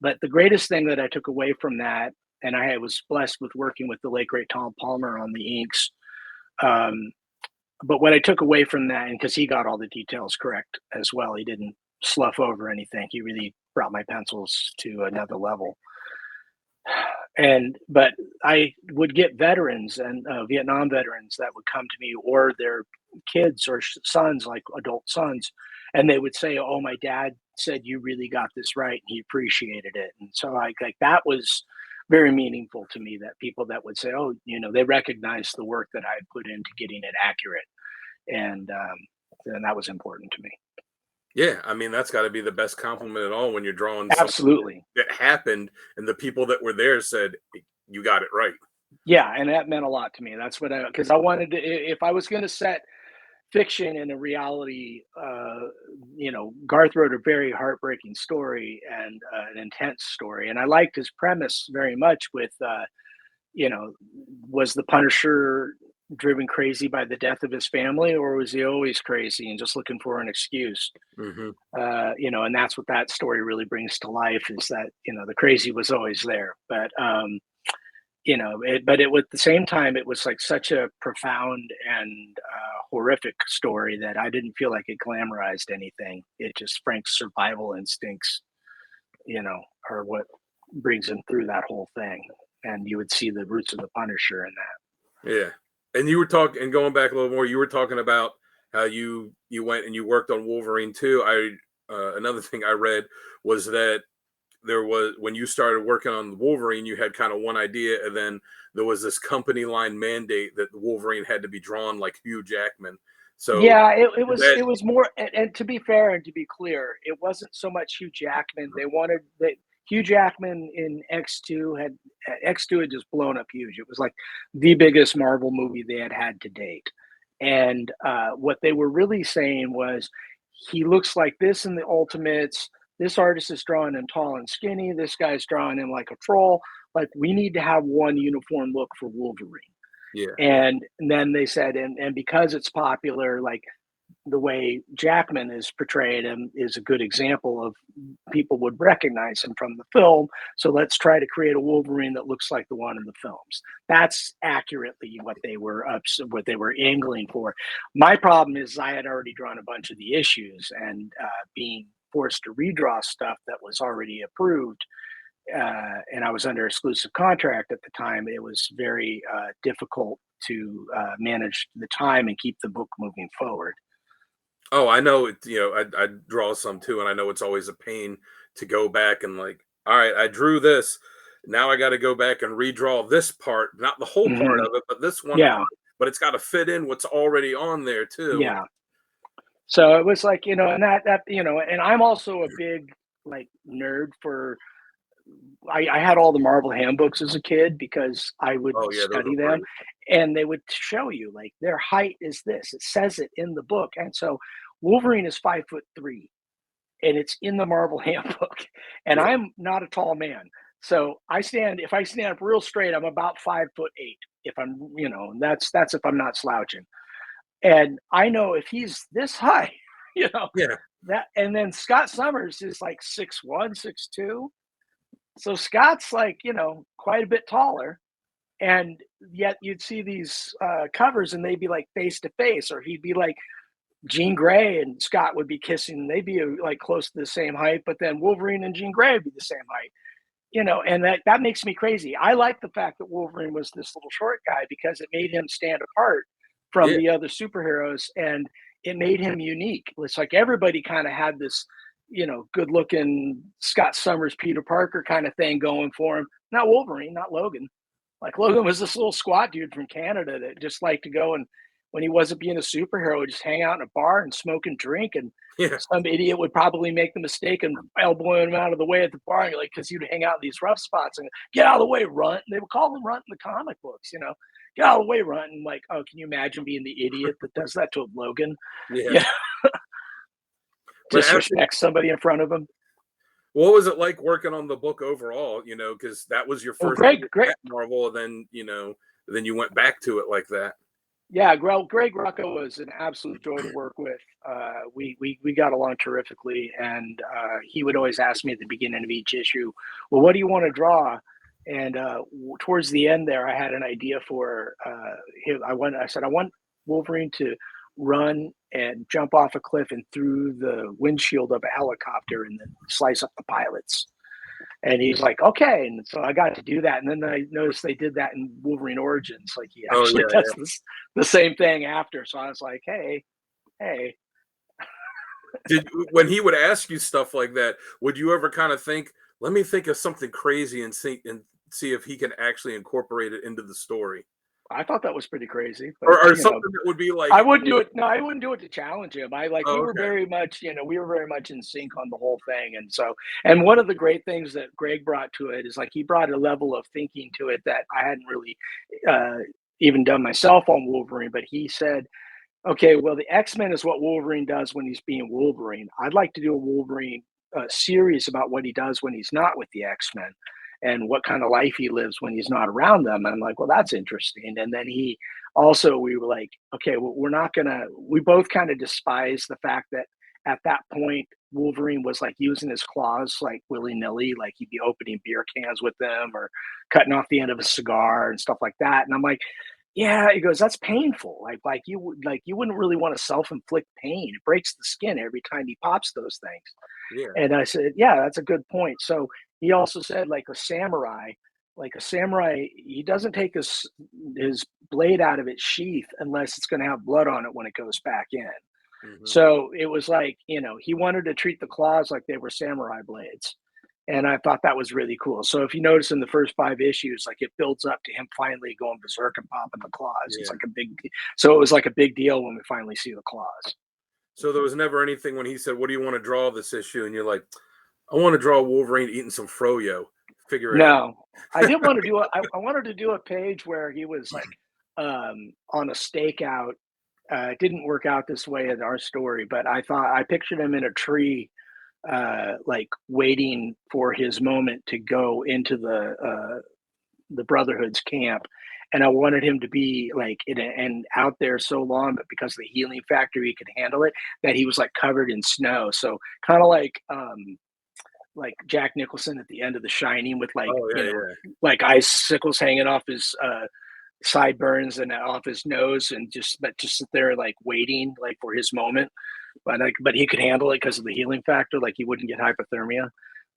but the greatest thing that I took away from that, and I was blessed with working with the late great Tom Palmer on the inks. But what I took away from that, and because he got all the details correct as well, he didn't slough over anything. He really brought my pencils to another level. But I would get veterans and Vietnam veterans that would come to me, or their kids or sons, like adult sons, and they would say, "Oh, my dad said you really got this right, and he appreciated it." And so like that was very meaningful to me, that people that would say, "Oh, they recognize the work that I put into getting it accurate," and that was important to me. Yeah, I mean, that's got to be the best compliment at all, when you're drawing something Absolutely. that happened and the people that were there said, you got it right. Yeah, and that meant a lot to me. That's what because I wanted to, if I was going to set fiction and a reality, Garth wrote a very heartbreaking story and an intense story, and I liked his premise very much. With, was the Punisher driven crazy by the death of his family, or was he always crazy and just looking for an excuse? And that's what that story really brings to life, is that the crazy was always there, but but at the same time, it was like such a profound and horrific story that I didn't feel like it glamorized anything. It just Frank's survival instincts, are what brings him through that whole thing. And you would see the roots of the Punisher in that. Yeah. And you were talking, and going back a little more, you were talking about how you went and you worked on Wolverine too. Another thing I read was that there was, when you started working on Wolverine, you had kind of one idea, and then there was this company line mandate that Wolverine had to be drawn like Hugh Jackman. So yeah, it was more, and to be fair and to be clear, it wasn't so much Hugh Jackman. Hugh Jackman in X2 had just blown up huge. It was like the biggest Marvel movie they had had to date. And what they were really saying was, he looks like this in the Ultimates. This artist is drawing him tall and skinny. This guy's drawing him like a troll. Like, we need to have one uniform look for Wolverine. Yeah. And then they said, and because it's popular, like the way Jackman is portrayed him is a good example of people would recognize him from the film. So let's try to create a Wolverine that looks like the one in the films. That's accurately what they were angling for. My problem is I had already drawn a bunch of the issues, and being forced to redraw stuff that was already approved. And I was under exclusive contract at the time. It was very difficult to manage the time and keep the book moving forward. Oh, I know it. I draw some too, and I know it's always a pain to go back and like, all right, I drew this. Now I got to go back and redraw this part, not the whole part of it, but this one. Yeah. Part, but it's got to fit in what's already on there too. Yeah. So it was like, and and I'm also a big like nerd for. I had all the Marvel handbooks as a kid because I would study them, and they would show you like their height is this. It says it in the book, and so Wolverine is 5'3", and it's in the Marvel handbook. And I'm not a tall man, so if I stand up real straight, I'm about 5'8". If I'm, that's if I'm not slouching. And I know if he's this high, that, and then Scott Summers is like 6'1", 6'2". So Scott's like, quite a bit taller, and yet you'd see these covers and they'd be like face to face, or he'd be like Jean Grey and Scott would be kissing, and they'd be like close to the same height, but then Wolverine and Jean Grey would be the same height, and that makes me crazy. I like the fact that Wolverine was this little short guy because it made him stand apart from the other superheroes, and it made him unique. It's like everybody kind of had this good looking Scott Summers, Peter Parker kind of thing going for him. Not Wolverine, not Logan. Like, Logan was this little squat dude from Canada that just liked to go, and when he wasn't being a superhero, would just hang out in a bar and smoke and drink. And some idiot would probably make the mistake and elbowing him out of the way at the bar, like, because he'd hang out in these rough spots and get out of the way, Runt. And they would call him Runt in the comic books, get out of the way, Runt. And like, oh, can you imagine being the idiot that does that to Logan? Yeah. Disrespect somebody in front of him. What was it like working on the book overall? Because that was your first Marvel, and then you went back to it like that. Yeah, Greg Rucka was an absolute joy to work with. We got along terrifically, and he would always ask me at the beginning of each issue, well, what do you want to draw? And towards the end there, I had an idea for him. I said, I want Wolverine to run and jump off a cliff and through the windshield of a helicopter and then slice up the pilots. And he's like, okay. And so I got to do that. And then I noticed they did that in Wolverine Origins. Like, he actually does the same thing after. So I was like, hey. When he would ask you stuff like that, would you ever kind of think, let me think of something crazy and see if he can actually incorporate it into the story? I thought that was pretty crazy. But, or something that would be like, I wouldn't do it. No, I wouldn't do it to challenge him. We were very much, we were very much in sync on the whole thing. And so, and one of the great things that Greg brought to it is like, he brought a level of thinking to it that I hadn't really even done myself on Wolverine. But he said, okay, well, the X-Men is what Wolverine does when he's being Wolverine. I'd like to do a Wolverine series about what he does when he's not with the X-Men, and what kind of life he lives when he's not around them. And I'm like, well, that's interesting. And then we were like, okay, well, we both kind of despise the fact that at that point, Wolverine was like using his claws like willy-nilly, like he'd be opening beer cans with them or cutting off the end of a cigar and stuff like that. And I'm like, yeah, he goes, that's painful. Like you wouldn't really want to self-inflict pain. It breaks the skin every time he pops those things. Yeah. And I said, yeah, that's a good point. So he also said, like a samurai, he doesn't take his blade out of its sheath unless it's going to have blood on it when it goes back in. Mm-hmm. So it was like, he wanted to treat the claws like they were samurai blades. And I thought that was really cool. So if you notice in the first 5 issues, like it builds up to him finally going berserk and popping the claws. Yeah. It's like it was like a big deal when we finally see the claws. So there was never anything when he said, what do you want to draw this issue? And you're like, I want to draw Wolverine eating some froyo. Figure it out. No, I didn't want to do a. I wanted to do a page where he was like on a stakeout. It didn't work out this way in our story, but I pictured him in a tree, like waiting for his moment to go into the Brotherhood's camp, and I wanted him to be like and out there so long, but because of the healing factor, he could handle it. That he was like covered in snow, so kind of like Jack Nicholson at the end of The Shining with like Oh yeah, yeah. like icicles hanging off his sideburns and off his nose, and just sit there like waiting like for his moment. But he could handle it because of the healing factor. Like he wouldn't get hypothermia.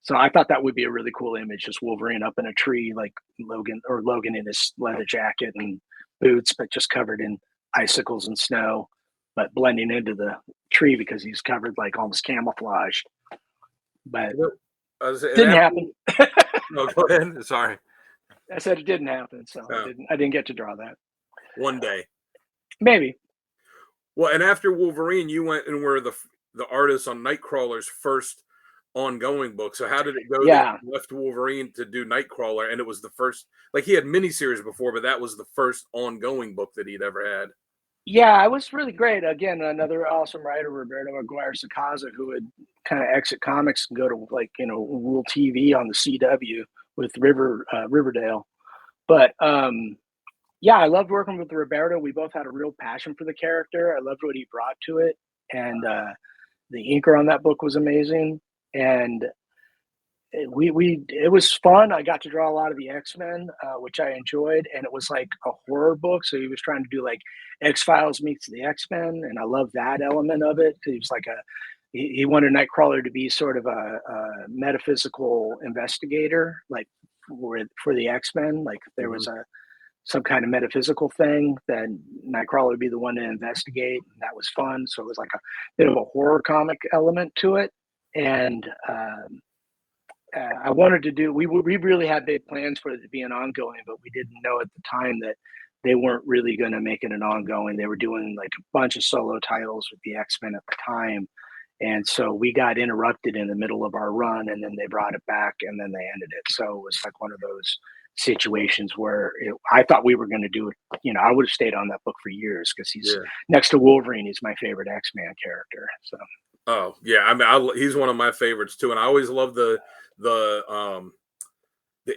So I thought that would be a really cool image, just Wolverine up in a tree, like Logan in his leather jacket and boots, but just covered in icicles and snow, but blending into the tree because he's covered like almost camouflaged. But didn't happen. No, go ahead. Sorry. I said it didn't happen, so I didn't get to draw that. One day. Maybe. Well, and after Wolverine, you went and were the artist on Nightcrawler's first ongoing book. So how did it go? Yeah. That you left Wolverine to do Nightcrawler, and it was the first. Like he had miniseries before, but that was the first ongoing book that he'd ever had. Yeah, it was really great. Again, another awesome writer, Roberto Aguirre-Sacasa, who would kind of exit comics and go to like rule TV on the CW with Riverdale. But yeah, I loved working with Roberto. We both had a real passion for the character. I loved what he brought to it, and the inker on that book was amazing. And it was fun. I got to draw a lot of the X-Men, which I enjoyed, and it was like a horror book. So he was trying to do like X-Files meets the X-Men, and I love that element of it. He was like he wanted Nightcrawler to be sort of a metaphysical investigator, like for the X-Men. Like if there was some kind of metaphysical thing, then Nightcrawler would be the one to investigate, and that was fun. So it was like a bit of a horror comic element to it, and I wanted to do. We really had big plans for it to be an ongoing, but we didn't know at the time that they weren't really going to make it an ongoing. They were doing like a bunch of solo titles with the X-Men at the time, and so we got interrupted in the middle of our run, and then they brought it back, and then they ended it. So it was like one of those situations where I thought we were going to do it. I would have stayed on that book for years because he's next to Wolverine. He's my favorite X-Man character. So. Oh yeah, I mean, he's one of my favorites too, and I always love the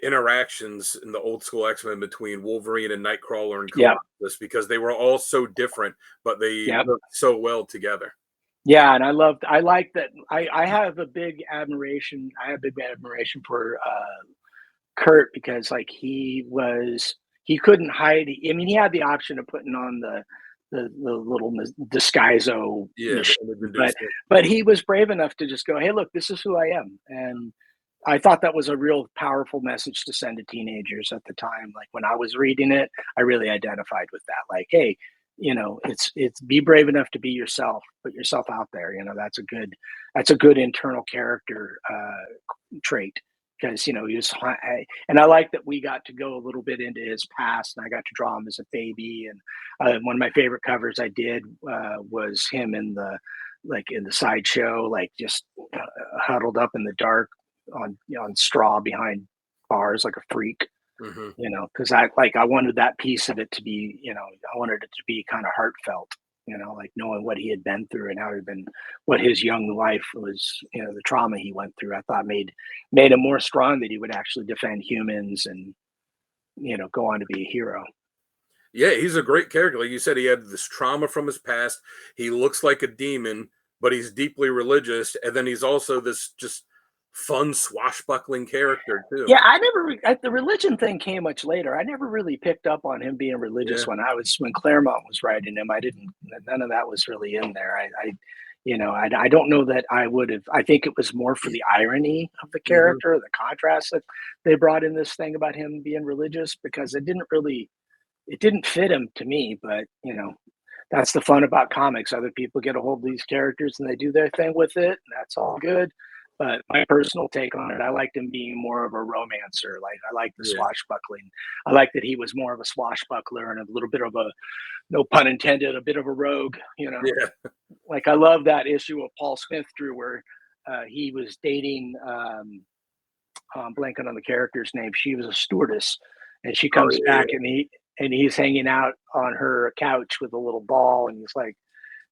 interactions in the old school X-Men between Wolverine and Nightcrawler and Colossus because they were all so different, but they worked so well together. Yeah, and I like that. I have a big admiration. I have a big admiration for Kurt because like he couldn't hide. I mean, he had the option of putting on the little disguiso, but he was brave enough to just go, "Hey, look, this is who I am," and I thought that was a real powerful message to send to teenagers at the time. Like when I was reading it, I really identified with that. Like, hey, it's be brave enough to be yourself, put yourself out there. That's a good internal character trait. Because he was and I like that we got to go a little bit into his past, and I got to draw him as a baby. And one of my favorite covers I did was him in the sideshow, like just huddled up in the dark on straw behind bars like a freak. Because I wanted that piece of it to be, I wanted it to be kind of heartfelt. Like knowing what he had been through and what his young life was, the trauma he went through, I thought made him more strong that he would actually defend humans and, go on to be a hero. Yeah, he's a great character. Like you said, he had this trauma from his past. He looks like a demon, but he's deeply religious. And then he's also this just fun swashbuckling character too. Yeah, the religion thing came much later. I never really picked up on him being religious when Claremont was writing him. None of that was really in there. I don't know that I would have. I think it was more for the irony of the character, the contrast that they brought in this thing about him being religious, because it didn't fit him to me. But that's the fun about comics. Other people get a hold of these characters and they do their thing with it, and that's all good. But my personal take on it, I liked him being more of a romancer. Like I like the swashbuckling. I like that he was more of a swashbuckler and a little bit of a, no pun intended, a bit of a rogue. Like I love that issue of Paul Smith drew where he was dating. I'm blanking on the character's name. She was a stewardess, and she Oh comes yeah, back, and he's hanging out on her couch with a little ball, and he's like,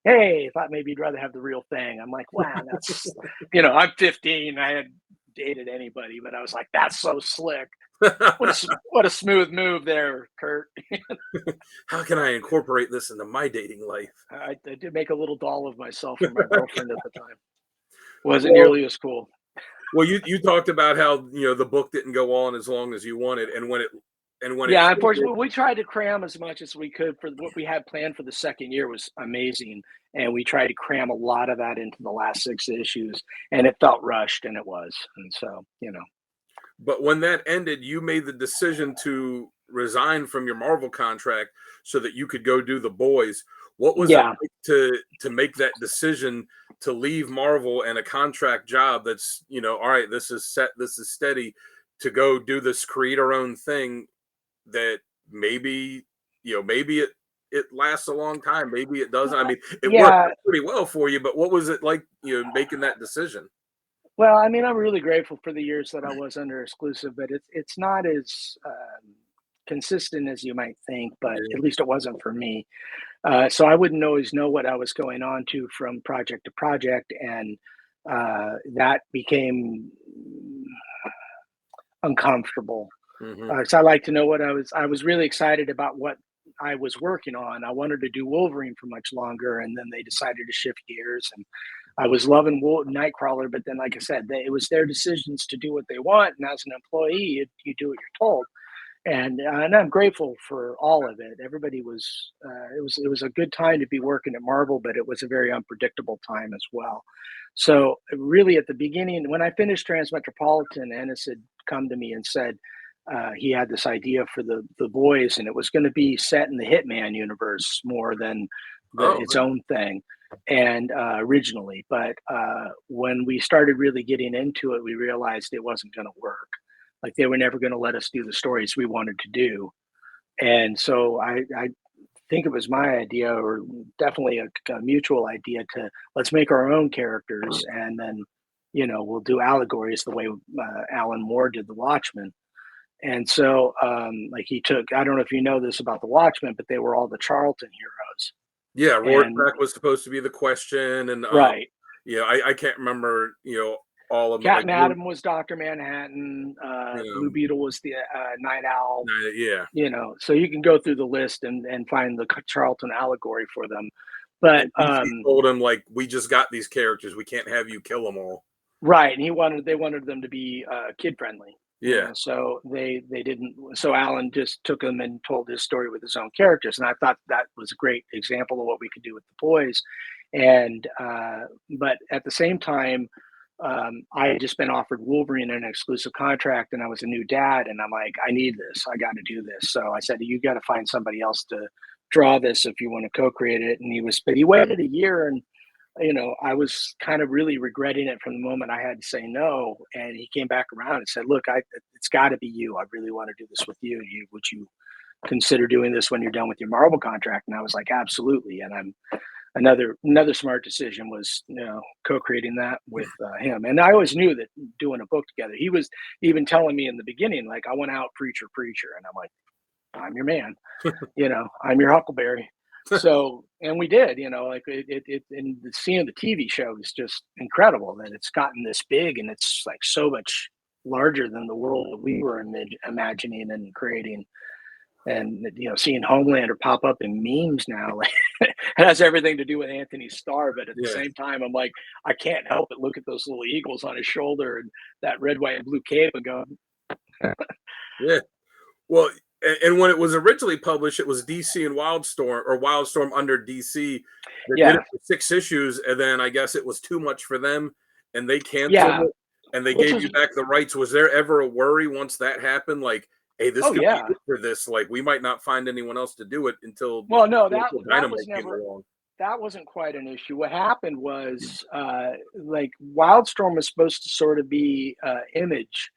"Hey, I thought maybe you'd rather have the real thing." I'm like, "Wow, that's I'm 15. I had dated anybody, but I was like, that's so slick. yeah. What a smooth move there, Kurt." How can I incorporate this into my dating life? I did make a little doll of myself for my girlfriend at the time. Wasn't Well, nearly as cool. you talked about how the book didn't go on as long as you wanted, and when it Yeah, ended, unfortunately, we tried to cram as much as we could for what we had planned for the second year was amazing, and we tried to cram a lot of that into the last 6 issues, and it felt rushed, and it was, and so but when that ended, you made the decision to resign from your Marvel contract so that you could go do The Boys. What was it yeah, like to make that decision to leave Marvel and a contract job that's, all right, this is set, this is steady, to go do this, create our own thing that maybe, maybe it lasts a long time, maybe it doesn't. I mean, it worked yeah. out pretty well for you, but what was it like, making that decision? Well, I mean, I'm really grateful for the years that I was under exclusive, but it's not as consistent as you might think. But Yeah. at least it wasn't for me. So I wouldn't always know what I was going on to from project to project, and that became uncomfortable. Hmm. So I like to know what I was really excited about what I was working on. I wanted to do Wolverine for much longer, and then they decided to shift gears. And I was loving Nightcrawler, but then, like I said, it was their decisions to do what they want. And as an employee, you do what you're told. And I'm grateful for all of it. Everybody was it was a good time to be working at Marvel, but it was a very unpredictable time as well. So really, at the beginning, when I finished Transmetropolitan, Ennis had come to me and said he had this idea for the boys, and it was going to be set in the Hitman universe more than Oh, its own thing, and originally. But when we started really getting into it, we realized it wasn't going to work. Like they were never going to let us do the stories we wanted to do, and so I think it was my idea, or definitely a mutual idea, to let's make our own characters, and then we'll do allegories the way Alan Moore did the Watchmen. And so, like he took, I don't know if you know this about the Watchmen, but they were all the Charlton heroes. yeah, And Rorschach was supposed to be the question, and right, yeah, I can't remember, all of them. Like, Captain Atom was Dr. Manhattan, Blue um, Beetle was the Night Owl, yeah, so you can go through the list and find the Charlton allegory for them. But and DC told him, like, we just got these characters, we can't have you kill them all. right, and they wanted them to be kid friendly. Yeah, So they didn't. So Alan just took them and told his story with his own characters, and I thought that was a great example of what we could do with the boys. And but at the same time, I had just been offered Wolverine an exclusive contract, and I was a new dad, and I'm like, I need this. I got to do this. So I said, you got to find somebody else to draw this if you want to co-create it. And but he waited a year, and I was kind of really regretting it from the moment I had to say no. And he came back around and said, "Look, it's got to be you. I really want to do this with you. Would you consider doing this when you're done with your Marvel contract?" And I was like, "Absolutely." And I'm another smart decision was co-creating that with him. And I always knew that doing a book together. He was even telling me in the beginning, like, "I went out preacher, preacher," and I'm like, "I'm your man. I'm your Huckleberry." So, and we did, like and seeing the TV show is just incredible that it's gotten this big, and it's like so much larger than the world that we were imagining and creating. And seeing Homelander pop up in memes now, like, it has everything to do with Anthony Starr. But at the yeah, same time, I'm like, I can't help but look at those little eagles on his shoulder and that red, white, and blue cape and go, yeah. Well, and when it was originally published, it was DC and Wildstorm, or Wildstorm under DC, that did yeah, it for 6 issues, and then I guess it was too much for them, and they canceled yeah, it, and they which gave was, you back the rights. Was there ever a worry once that happened, like, hey, this oh could be yeah. it for this, like, we might not find anyone else to do it until Well, no, that was Dynamite came never along? that wasn't quite an issue. What happened was, like, Wildstorm was supposed to sort of be Image,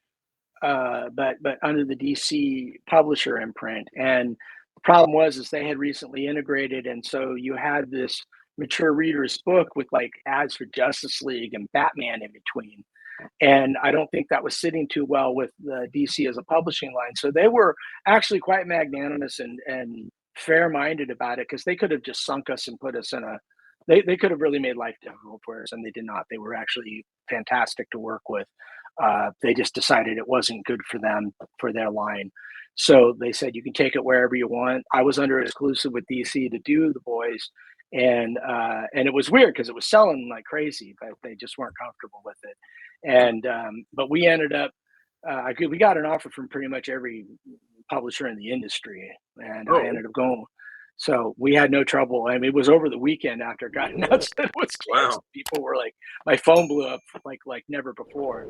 but under the DC publisher imprint. And the problem was is they had recently integrated, and so you had this mature reader's book with like ads for Justice League and Batman in between. And I don't think that was sitting too well with the DC as a publishing line. So they were actually quite magnanimous and fair-minded about it, because they could have just sunk us and put us in a they could have really made life difficult for us, and they did not. They were actually fantastic to work with. They just decided it wasn't good for them, for their line. So they said, you can take it wherever you want. I was under exclusive with DC to do The Boys, and it was weird because it was selling like crazy, but they just weren't comfortable with it. And but we ended up we got an offer from pretty much every publisher in the industry, and I Oh, ended up going. So we had no trouble. I mean, it was over the weekend after it got announced that it was wow. canceled. People were like, my phone blew up like never before.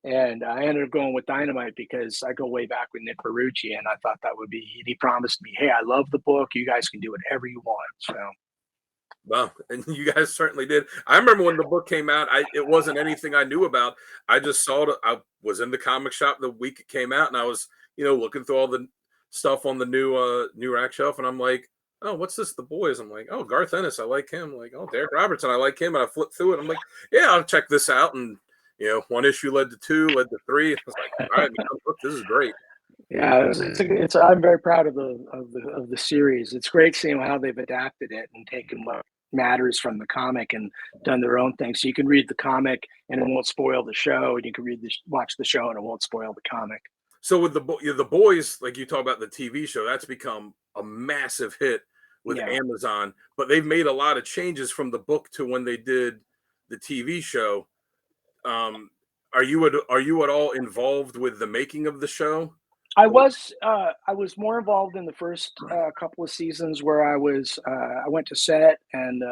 And I ended up going with Dynamite because I go way back with Nick Ferrucci, and I thought that would be. He promised me, "Hey, I love the book. You guys can do whatever you want." So Well, and you guys certainly did. I remember when the book came out, it wasn't anything I knew about. I just saw it. I was in the comic shop the week it came out, and I was, looking through all the stuff on the new rack shelf, and I'm like, oh, what's this? The Boys. I'm like, oh, Garth Ennis, I like him. Like, oh, Darick Robertson, I like him. And I flipped through it. I'm like, yeah, I'll check this out. And one issue led to two, led to three. I was like, all right, look, this is great. yeah, it's I'm very proud of the series. It's great seeing how they've adapted it and taken what matters from the comic and done their own thing. So you can read the comic and it won't spoil the show, and you can watch the show and it won't spoil the comic. So with the Boys, like you talk about the TV show, that's become a massive hit with Yeah. Amazon. But they've made a lot of changes from the book to when they did the TV show. Um, are you at all involved with the making of the show? I was more involved in the first couple of seasons where I went to set and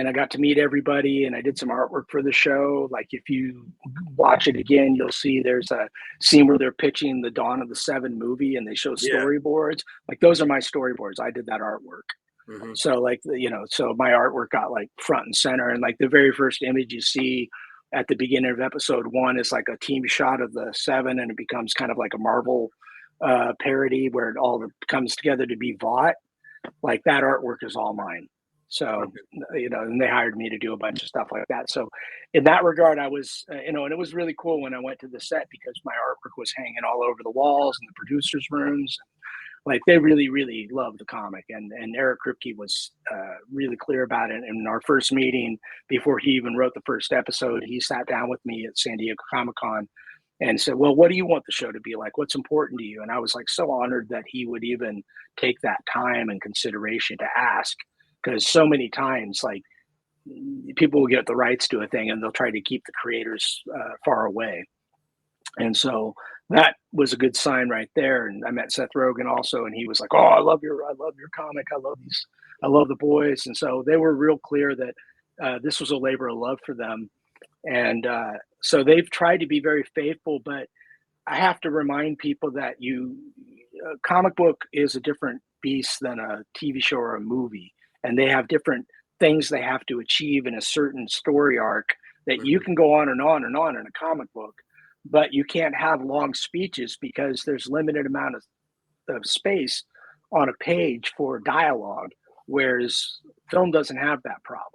I got to meet everybody and I did some artwork for the show. Like if you watch it again, you'll see there's a scene where they're pitching the Dawn of the Seven movie and they show Yeah. storyboards. Like those are my storyboards. I did that artwork. Hmm. So like so my artwork got like front and center, and like the very first image you see at the beginning of episode one is like a team shot of the seven, and it becomes kind of like a Marvel parody where it all comes together to be Vought. Like that artwork is all mine. So Okay. and they hired me to do a bunch of stuff like that. So in that regard, I was and it was really cool when I went to the set because my artwork was hanging all over the walls and the producers' rooms. Like they really, really loved the comic, and Eric Kripke was really clear about it. In our first meeting, before he even wrote the first episode, he sat down with me at San Diego Comic Con and said, "Well, what do you want the show to be like? What's important to you?" And I was like so honored that he would even take that time and consideration to ask, because so many times, like people will get the rights to a thing and they'll try to keep the creators far away. And so that was a good sign right there. And I met Seth Rogen also, and he was like, "Oh, I love your comic. I love the Boys." And so they were real clear that this was a labor of love for them. And so they've tried to be very faithful, but I have to remind people that a comic book is a different beast than a TV show or a movie, and they have different things they have to achieve in a certain story arc that you Hmm. can go on and on and on in a comic book, but you can't have long speeches because there's limited amount of space on a page for dialogue, whereas film doesn't have that problem.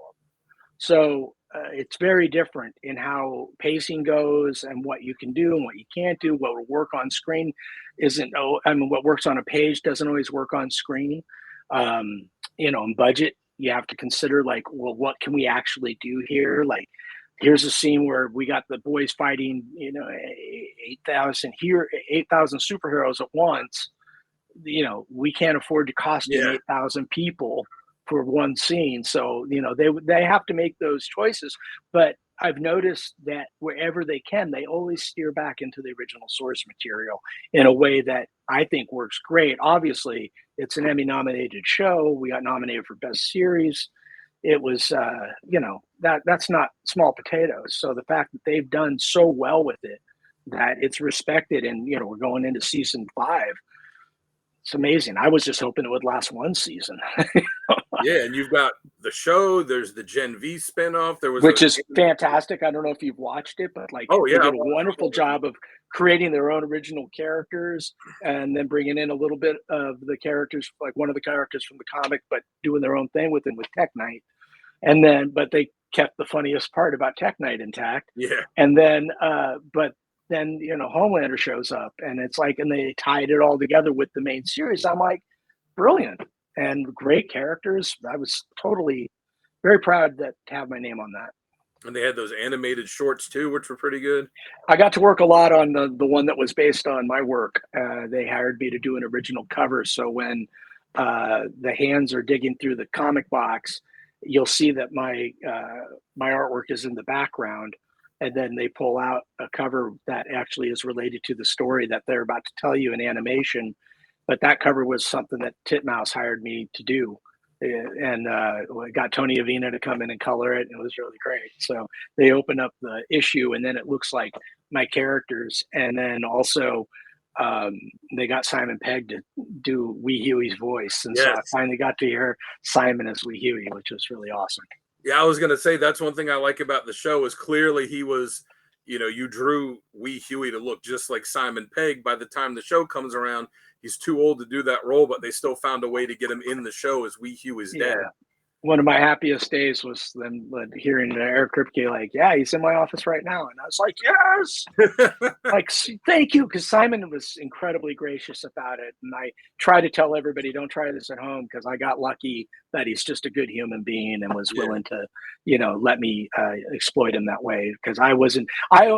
So it's very different in how pacing goes and what you can do and what you can't do. What will work on screen isn't. Oh, I mean, what works on a page doesn't always work on screen. In budget, you have to consider like, well, what can we actually do here? Like, here's a scene where we got the boys fighting, 8,000 superheroes at once. We can't afford to costume Yeah. 8,000 people for one scene. So, they have to make those choices. But I've noticed that wherever they can, they always steer back into the original source material in a way that I think works great. Obviously, it's an Emmy nominated show. We got nominated for Best Series. It was, that's not small potatoes. So the fact that they've done so well with it, that it's respected, and we're going into season 5, it's amazing. I was just hoping it would last one season. Yeah, and you've got the show. There's the Gen V spinoff. There was a Which is fantastic. I don't know if you've watched it, but like oh they yeah, did a wonderful job of creating their own original characters and then bringing in a little bit of the characters, like one of the characters from the comic, but doing their own thing with them with Tech Knight. And then, but they kept the funniest part about Tech Knight intact. Yeah. And then, but then, you know, Homelander shows up and it's like, and they tied it all together with the main series. I'm like, brilliant and great characters. I was totally very proud to have my name on that. And they had those animated shorts too, which were pretty good. I got to work a lot on the one that was based on my work. They hired me to do an original cover. So when the hands are digging through the comic box, you'll see that my artwork is in the background, and then they pull out a cover that actually is related to the story that they're about to tell you in animation. But that cover was something that Titmouse hired me to do, and got Tony Avina to come in and color it, and it was really great. So they open up the issue, and then it looks like my characters, and then also they got Simon Pegg to do Wee Huey's voice, and so I finally got to hear Simon as Wee Huey, which was really awesome. Yeah, I was gonna say that's one thing I like about the show is clearly he was, you know, you drew Wee Huey to look just like Simon Pegg. By the time the show comes around, he's too old to do that role, but they still found a way to get him in the show as Wee Huey's dad. One of my happiest days was them hearing Eric Kripke like, yeah, he's in my office right now. And I was like, yes, like, thank you. Because Simon was incredibly gracious about it. And I try to tell everybody, don't try this at home, because I got lucky that he's just a good human being and was willing to, you know, let me exploit him that way. Because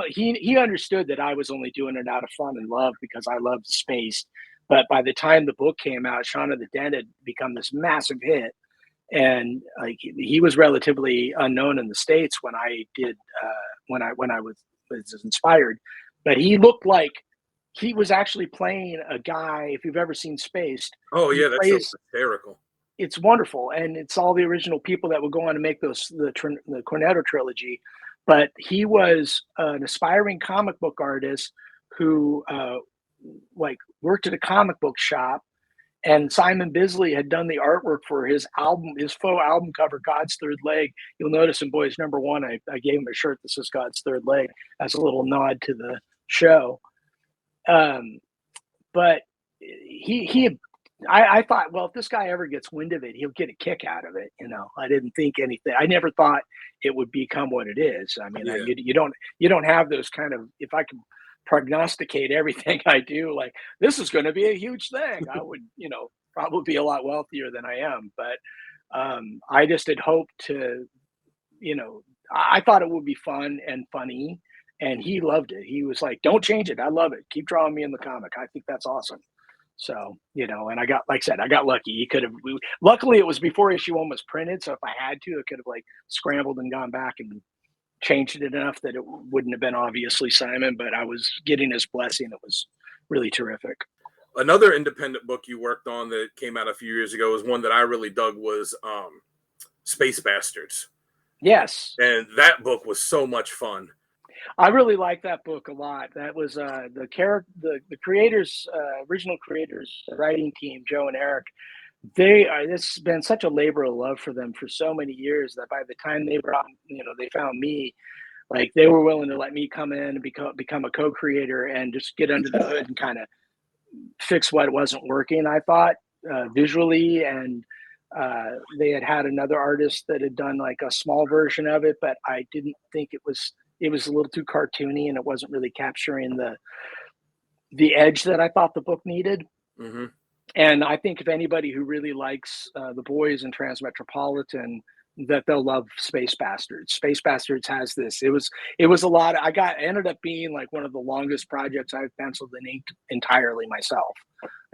he understood that I was only doing it out of fun and love because I loved space. But by the time the book came out, Shaun of the Dead had become this massive hit. And like he was relatively unknown in the States when I did when I was inspired, but he looked like he was actually playing a guy. If you've ever seen Spaced, oh yeah, that's so hysterical. It's wonderful, and it's all the original people that would go on to make the Cornetto trilogy. But he was an aspiring comic book artist who like worked at a comic book shop. And Simon Bisley had done the artwork for his album, his faux album cover, God's Third Leg. You'll notice in Boys Number One, I gave him a shirt that says God's Third Leg as a little nod to the show. But I thought, well, if this guy ever gets wind of it, he'll get a kick out of it. You know, I didn't think anything. I never thought it would become what it is. I mean, you don't have those kind of, if I can prognosticate everything I do, like this is going to be a huge thing, I would, you know, probably be a lot wealthier than I am. But I just had hoped to, you know, I thought it would be fun and funny, and he loved it. He was like, don't change it, I love it, keep drawing me in the comic, I think that's awesome. So, you know, and I got, like I said, I got lucky. He could have, luckily it was before issue 1 was printed, so if I had to, I could have like scrambled and gone back and changed it enough that it wouldn't have been obviously Simon, but I was getting his blessing. It was really terrific. Another independent book you worked on that came out a few years ago was one that I really dug was Space Bastards. Yes. And that book was so much fun. I really like that book a lot. That was the creators, original creators, the writing team, Joe and Eric. It's been such a labor of love for them for so many years that by the time they found me, like they were willing to let me come in and become a co-creator and just get under the hood and kind of fix what wasn't working, I thought, visually. And they had another artist that had done like a small version of it, but I didn't think it was a little too cartoony and it wasn't really capturing the edge that I thought the book needed. Mm-hmm. And I think if anybody who really likes The Boys and Transmetropolitan, that they'll love Space Bastards. Space Bastards has this. It was a lot. Ended up being like one of the longest projects I've penciled and inked entirely myself.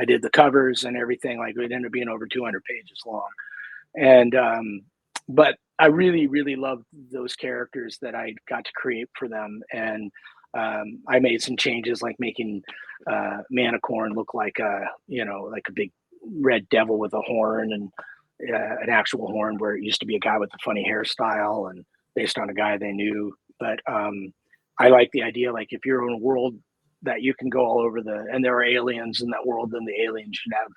I did the covers and everything. Like it ended up being over 200 pages long. And but I really, really loved those characters that I got to create for them. And I made some changes, like making Manicorn look like a big red devil with a horn and an actual horn, where it used to be a guy with a funny hairstyle and based on a guy they knew. But I like the idea, like if you're in a world that you can go all over and there are aliens in that world, then the aliens should have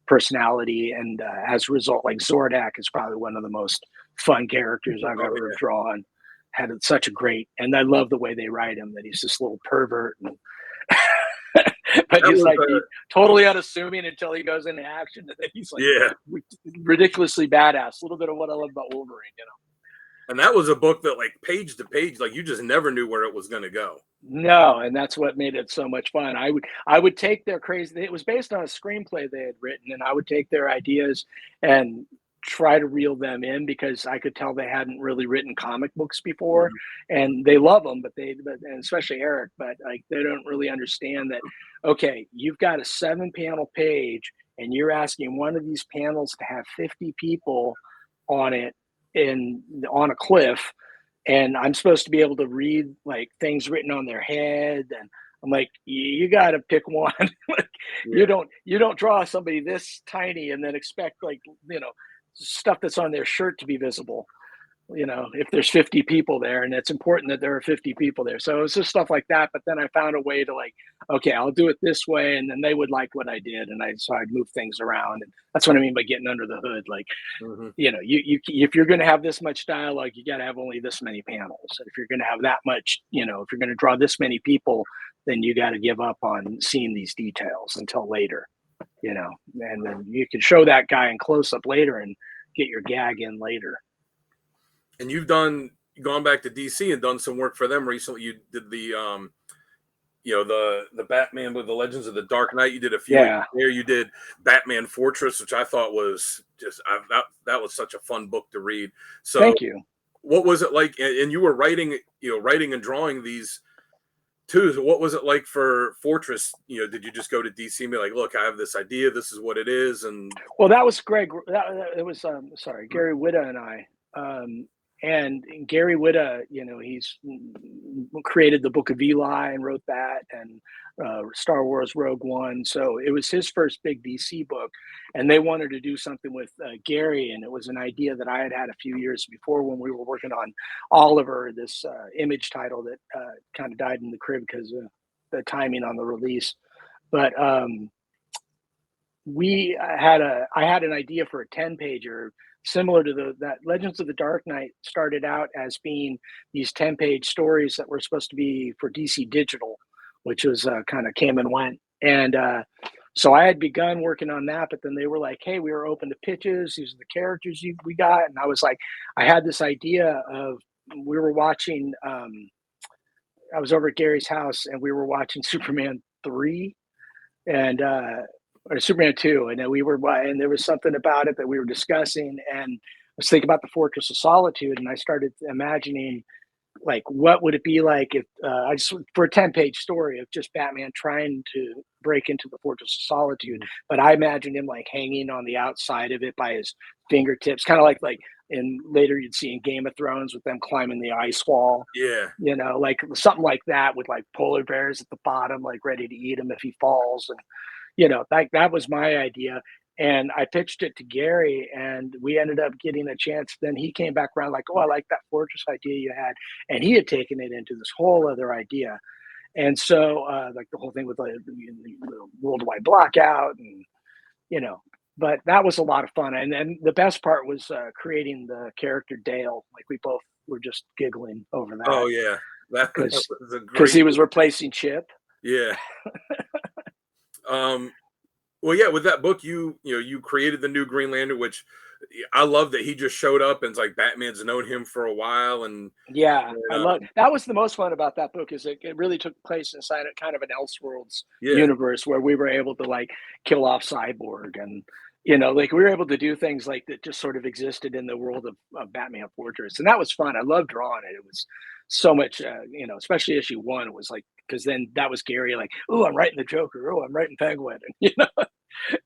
personality. And as a result, like Zordak is probably one of the most fun characters I've ever drawn. Had such a great, and I love the way they write him, that he's this little pervert, and but he's like totally unassuming until he goes into action, and then he's like ridiculously badass. A little bit of what I love about Wolverine, you know. And that was a book that, like, page to page, like, you just never knew where it was going to go. No, and that's what made it so much fun. I would take their crazy. It was based on a screenplay they had written, and I would take their ideas and try to reel them in because I could tell they hadn't really written comic books before, Mhm. and they love them, and especially Eric, but like they don't really understand that. Okay, you've got a 7 panel page, and you're asking one of these panels to have 50 people on it in on a cliff, and I'm supposed to be able to read like things written on their head, and I'm like, you got to pick one. Like, you Yeah. don't draw somebody this tiny and then expect like stuff that's on their shirt to be visible, if there's 50 people there, and it's important that there are 50 people there. So it's just stuff like that. But then I found a way to like, okay, I'll do it this way. And then they would like what I did. So I'd move things around. And that's what I mean by getting under the hood. Like, Mhm. if you're going to have this much dialogue, you got to have only this many panels. And if you're going to have that much, if you're going to draw this many people, then you got to give up on seeing these details until later, and then you can show that guy in close up later and get your gag in later. And you've gone back to DC and done some work for them recently. You did the Batman with the Legends of the Dark Knight. You did a few Yeah. there. You did Batman Fortress, which I thought was just that was such a fun book to read. So Thank you. what was it like? And you were writing and drawing these too. So what was it like for Fortress? Did you just go to DC and be like, look, I have this idea. This is what it is. And Well, that was Greg. It was sorry, Gary Whitta and I. And Gary Whitta, he's created the Book of Eli and wrote that, and Star Wars Rogue One. So it was his first big DC book, and they wanted to do something with Gary, and it was an idea that I had had a few years before when we were working on Oliver, this Image title that kind of died in the crib because of the timing on the release. But I had an idea for a 10 pager similar to that Legends of the Dark Knight started out as being these 10 page stories that were supposed to be for DC Digital, which was kind of came and went. And so I had begun working on that, but then they were like, hey, we were open to pitches. These are the characters we got. And I was like, I had this idea of, we were watching, I was over at Gary's house and we were watching Superman 3 and or Superman 2, and then and there was something about it that we were discussing, and I was thinking about the Fortress of Solitude, and I started imagining like what would it be like if I just for a 10 page story of just Batman trying to break into the Fortress of Solitude, but I imagined him like hanging on the outside of it by his fingertips, kind of like in later you'd see in Game of Thrones with them climbing the ice wall, yeah, like something like that with like polar bears at the bottom, like ready to eat him if he falls. And that was my idea. And I pitched it to Gary, and we ended up getting a chance. Then he came back around like, oh, I like that fortress idea you had. And he had taken it into this whole other idea. And so, like the whole thing with the worldwide blackout, and, but that was a lot of fun. And then the best part was creating the character Dale. Like we both were just giggling over that oh yeah, that because was a he great. was replacing Chip. Yeah. Um, well, yeah, with that book, you created the new Green Lantern, which I love that he just showed up and it's like Batman's known him for a while, and Yeah, I uh, love that. Was the most fun about that book is it really took place inside a kind of an Elseworlds yeah, universe where we were able to like kill off Cyborg, and like we were able to do things like that just sort of existed in the world of Batman Fortress, and that was fun. I loved drawing it. It was so much, especially issue 1. It was like because then that was Gary like, oh, I'm writing the Joker. Oh, I'm writing Penguin, and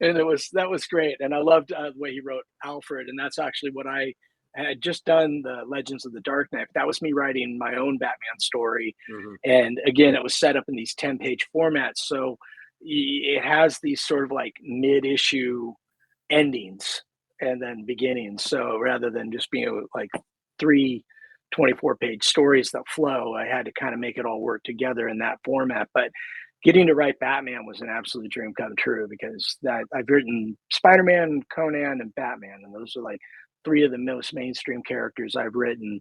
and that was great. And I loved the way he wrote Alfred, and that's actually what I had just done the Legends of the Dark Knight. That was me writing my own Batman story. mhm, And again, it was set up in these 10 page formats. So it has these sort of like mid issue endings and then beginnings. So rather than just being like 3 24 page stories that flow, I had to kind of make it all work together in that format. But getting to write Batman was an absolute dream come true because that I've written Spider-Man, Conan, and Batman, and those are like 3 of the most mainstream characters I've written,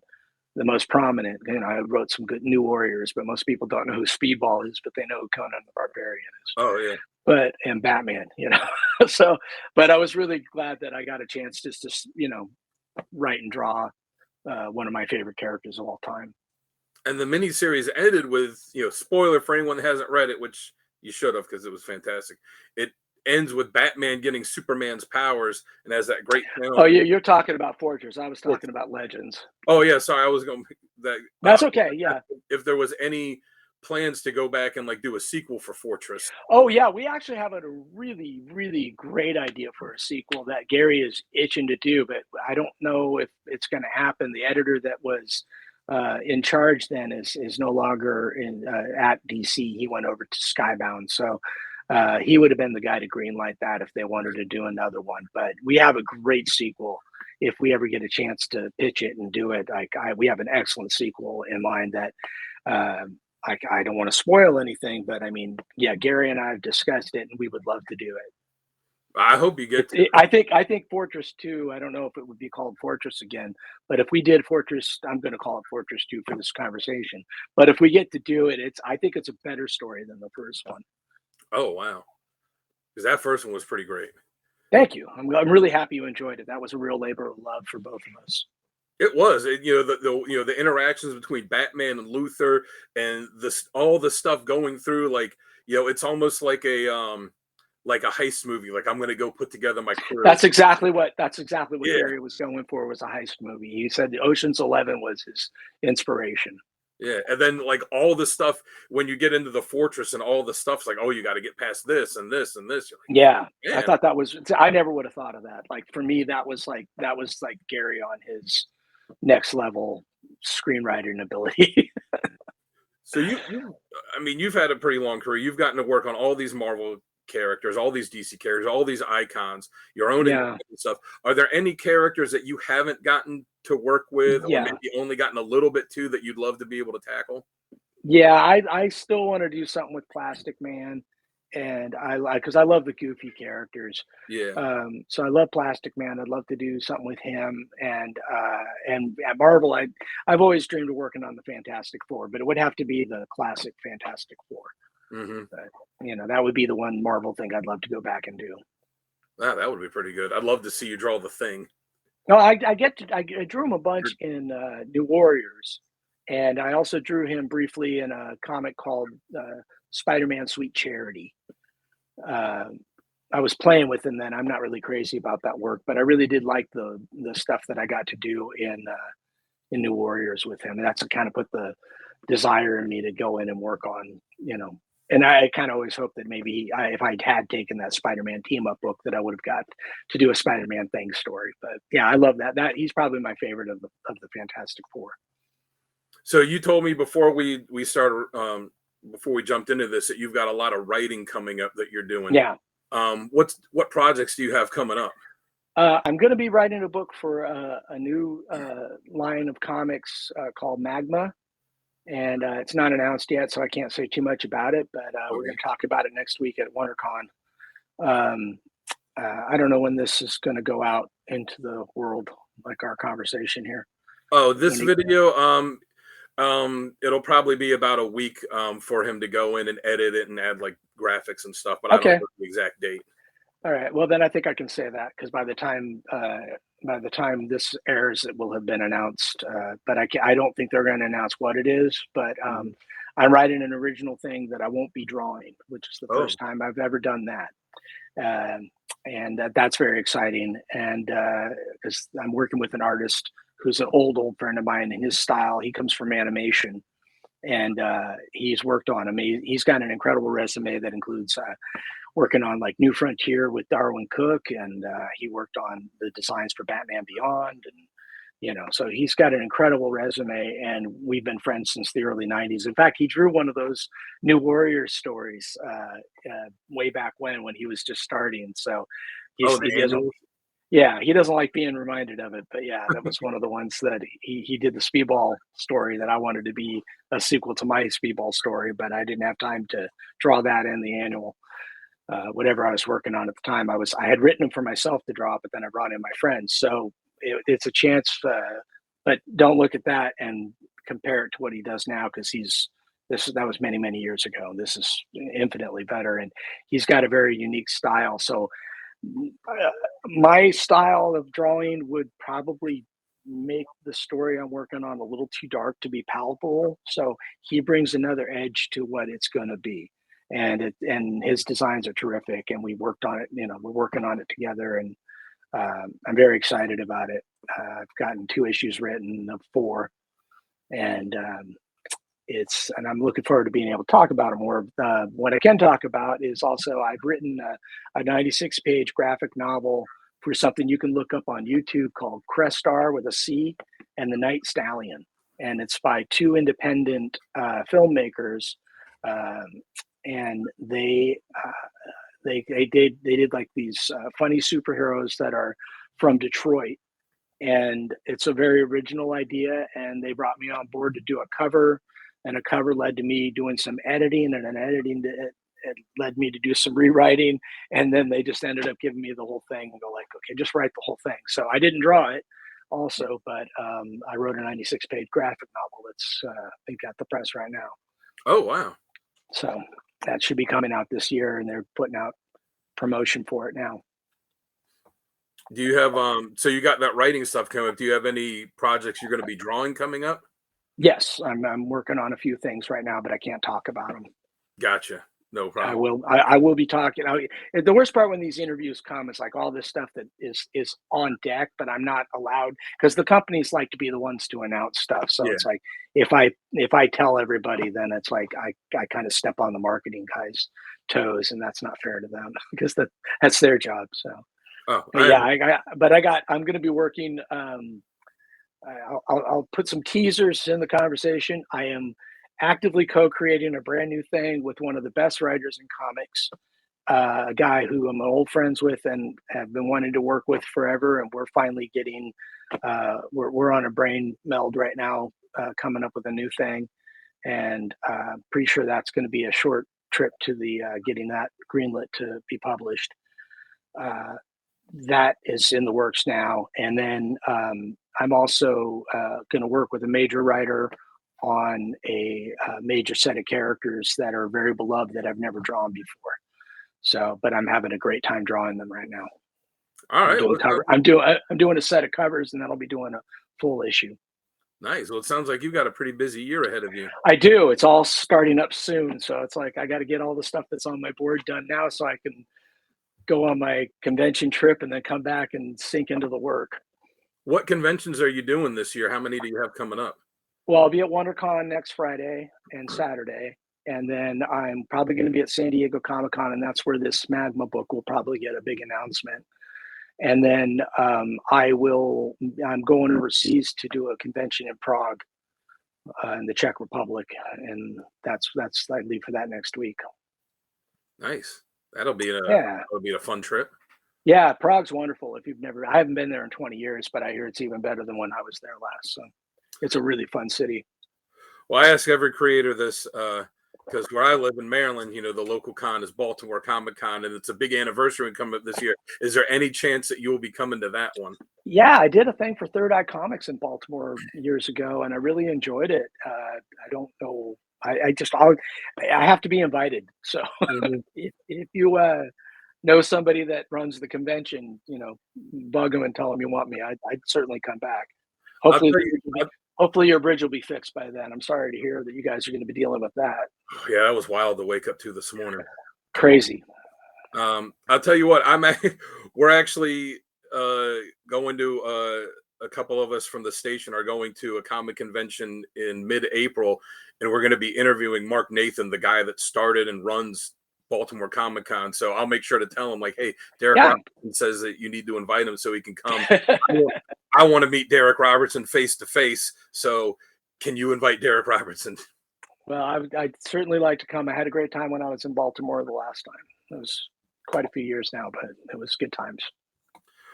the most prominent. I wrote some good New Warriors, but most people don't know who Speedball is, but they know who Conan the Barbarian is. oh yeah, But and Batman, so, but I was really glad that I got a chance just to write and draw one of my favorite characters of all time. And the miniseries ended with, spoiler for anyone that hasn't read it, which you should have because it was fantastic. It ends with Batman getting Superman's powers and has that great Oh, film. you're talking about Fortress. I was talking about Legends. Oh yeah, sorry, I was going that. That's okay. Yeah. If there was any plans to go back and like do a sequel for Fortress. Oh yeah, we actually have a really, really great idea for a sequel that Gary is itching to do, but I don't know if it's going to happen. The editor that was in charge then is no longer at DC. He went over to Skybound, so he would have been the guy to greenlight that if they wanted to do another one. But we have a great sequel if we ever get a chance to pitch it and do it. We have an excellent sequel in mind that. I don't want to spoil anything, but I mean, yeah, Gary and I have discussed it, and we would love to do it. I hope you get to. I think Fortress 2. I don't know if it would be called Fortress again, but if we did Fortress, I'm going to call it Fortress 2 for this conversation. But if we get to do it, I think it's a better story than the first one. Oh wow, because that first one was pretty great. Thank you. I'm really happy you enjoyed it. That was a real labor of love for both of us. It was, the interactions between Batman and Luthor, and all the stuff going through, like, it's almost like a heist movie. Like, I'm gonna go put together my crew. That's exactly what yeah. Gary was going for, was a heist movie. He said Ocean's 11 was his inspiration. Yeah, and then like all the stuff when you get into the fortress and all the stuff's like, oh, you got to get past this and this and this. Like, yeah, man. I thought that was. I never would have thought of that. Like for me, that was like Gary on his next level screenwriting ability. So you've had a pretty long career. You've gotten to work on all these Marvel characters, all these DC characters, all these icons, your own stuff. Are there any characters that you haven't gotten to work with, or maybe only gotten a little bit to, that you'd love to be able to tackle? Yeah, I still want to do something with Plastic Man, and because I love the goofy characters. Yeah. So I love Plastic Man. I'd love to do something with him, and at Marvel, I've always dreamed of working on the Fantastic Four, but it would have to be the classic Fantastic Four. Mm-hmm. But, that would be the one Marvel thing I'd love to go back and do. That would be pretty good. I'd love to see you draw the Thing. No, I drew him a bunch in New Warriors. And I also drew him briefly in a comic called Spider-Man Sweet Charity. I was playing with him then. I'm not really crazy about that work, but I really did like the stuff that I got to do in New Warriors with him. And that's kind of put the desire in me to go in and work on, And I kind of always hoped that maybe if I had taken that Spider-Man team-up book, that I would have got to do a Spider-Man Thing story. But yeah, I love that. He's probably my favorite of the Fantastic Four. So you told me before we started, before we jumped into this, that you've got a lot of writing coming up that you're doing. Yeah. What projects do you have coming up? I'm going to be writing a book for a new line of comics called Magma, and it's not announced yet, so I can't say too much about it. But we're going to talk about it next week at WonderCon. I don't know when this is going to go out into the world, like our conversation here. Oh, this video. It'll probably be about a week for him to go in and edit it and add like graphics and stuff, but I don't know the exact date. All right. Well, then I think I can say that, because by the time this airs, it will have been announced. But I don't think they're going to announce what it is. But I'm writing an original thing that I won't be drawing, which is the first time I've ever done that. And that's very exciting. And because I'm working with an artist who's an old friend of mine, and his style, he comes from animation, and he's worked on he's got an incredible resume that includes working on like New Frontier with Darwin Cook, and he worked on the designs for Batman Beyond, and so he's got an incredible resume, and we've been friends since the early 90s. In fact, he drew one of those New Warriors stories way back when he was just starting. So he doesn't like being reminded of it, but yeah, that was one of the ones that he did the Speedball story that I wanted to be a sequel to my Speedball story, but I didn't have time to draw that in the annual. Whatever I was working on at the time, I had written them for myself to draw, but then I brought in my friends. So it's a chance, but don't look at that and compare it to what he does now, because that was many, many years ago. This is infinitely better, and he's got a very unique style. So my style of drawing would probably make the story I'm working on a little too dark to be palatable. So he brings another edge to what it's going to be. And his designs are terrific, and we worked on it. We're working on it together, and I'm very excited about it. I've gotten 2 issues written of 4, and and I'm looking forward to being able to talk about it more. What I can talk about is also I've written a 96-page graphic novel for something you can look up on YouTube called Crestar with a C and the Night Stallion, and it's by 2 independent filmmakers, um, and they did like these funny superheroes that are from Detroit, and it's a very original idea, and they brought me on board to do a cover, and a cover led to me doing some editing, and an editing it led me to do some rewriting, and then they just ended up giving me the whole thing and go like, okay, just write the whole thing. So I didn't draw it also, but I wrote a 96-page graphic novel that's I think at the press right now. Oh, wow. So that should be coming out this year, and they're putting out promotion for it now. Do you have so you got that writing stuff coming up? Do you have any projects you're going to be drawing coming up? Yes, I'm working on a few things right now, but I can't talk about them. Gotcha. No problem. I will be talking. The worst part when these interviews come is like all this stuff that is on deck, but I'm not allowed because the companies like to be the ones to announce stuff. So Yeah. it's like if I tell everybody, then it's like I kind of step on the marketing guys' toes, and that's not fair to them because that's their job. So, Oh, but yeah, I'm going to be working. I'll put some teasers in the conversation. I am actively co-creating a brand new thing with one of the best writers in comics, a guy who I'm old friends with and have been wanting to work with forever. And we're finally getting, we're on a brain meld right now, coming up with a new thing. And pretty sure that's going to be a short trip to the getting that greenlit to be published. That is in the works now. And then I'm also going to work with a major writer on a major set of characters that are very beloved that I've never drawn before. So, but I'm having a great time drawing them right now. all I'm right. doing Well, cover. I'm doing a set of covers, and then I'll be doing a full issue. nice. Well, it sounds like you've got a pretty busy year ahead of you. I do. It's all starting up soon, so it's like I got to get all the stuff that's on my board done now, so I can go on my convention trip and then come back and sink into the work. What conventions are you doing this year? How many do you have coming up? Well, I'll be at WonderCon next Friday and Saturday, and then I'm probably going to be at San Diego Comic-Con, and that's where this Magma book will probably get a big announcement. And then I'm going overseas to do a convention in Prague, in the Czech Republic, and that's I leave for that next week. Nice. Yeah, that'll be a fun trip. yeah. Prague's wonderful. I haven't been there in 20 years, but I hear it's even better than when I was there last. So it's a really fun city. Well, I ask every creator this because where I live in Maryland, the local con is Baltimore Comic Con, and it's a big anniversary coming up this year. Is there any chance that you will be coming to that one? Yeah, I did a thing for Third Eye Comics in Baltimore years ago, and I really enjoyed it. I don't know. I have to be invited. So Mhm. if you know somebody that runs the convention, bug them and tell them you want me. I'd certainly come back. I'll Hopefully, tell you. hopefully your bridge will be fixed by then. I'm sorry to hear that you guys are going to be dealing with that. Yeah, that was wild to wake up to this morning. Crazy. I'll tell you what. We're actually going to a couple of us from the station are going to a comic convention in mid-April, and we're going to be interviewing Mark Nathan, the guy that started and runs Baltimore Comic Con. So I'll make sure to tell him, like, hey, Darick Robertson says that you need to invite him so he can come. I want to meet Darick Robertson face to face. So can you invite Darick Robertson? Well, I'd certainly like to come. I had a great time when I was in Baltimore the last time. It was quite a few years now, but it was good times.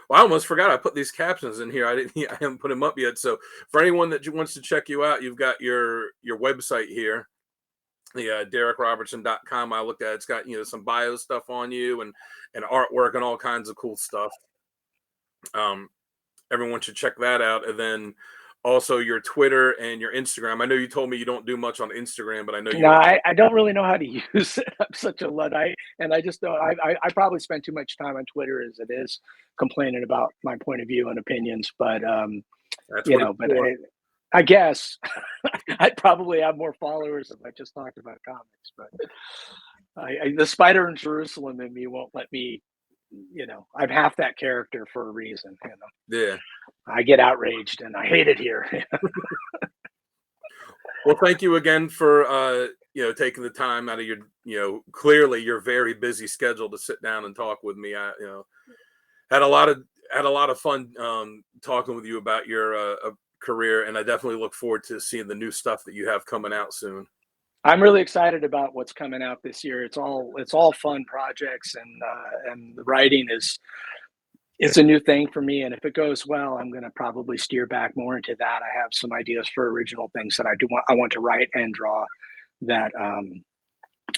Well, I almost forgot I put these captions in here. I haven't put them up yet. So for anyone that wants to check you out, you've got your website here, the DarickRobertson.com. I looked at it. It's got some bio stuff on you and artwork and all kinds of cool stuff. Everyone should check that out. And then also your Twitter and your Instagram. I know you told me you don't do much on Instagram, but I know you. No, I don't really know how to use it. I'm such a Luddite, and I just don't. I probably spend too much time on Twitter as it is, complaining about my point of view and opinions. But That's you what know, it's but for. I guess I'd probably have more followers if I just talked about comics, but the spider in Jerusalem in me won't let me, I'm half that character for a reason. Yeah. I get outraged and I hate it here. Well, thank you again for taking the time out of your clearly your very busy schedule to sit down and talk with me. I had a lot of fun talking with you about your career, and I definitely look forward to seeing the new stuff that you have coming out soon. I'm really excited about what's coming out this year. It's all fun projects, and the writing is it's a new thing for me. And if it goes well, I'm going to probably steer back more into that. I have some ideas for original things that I want to write and draw that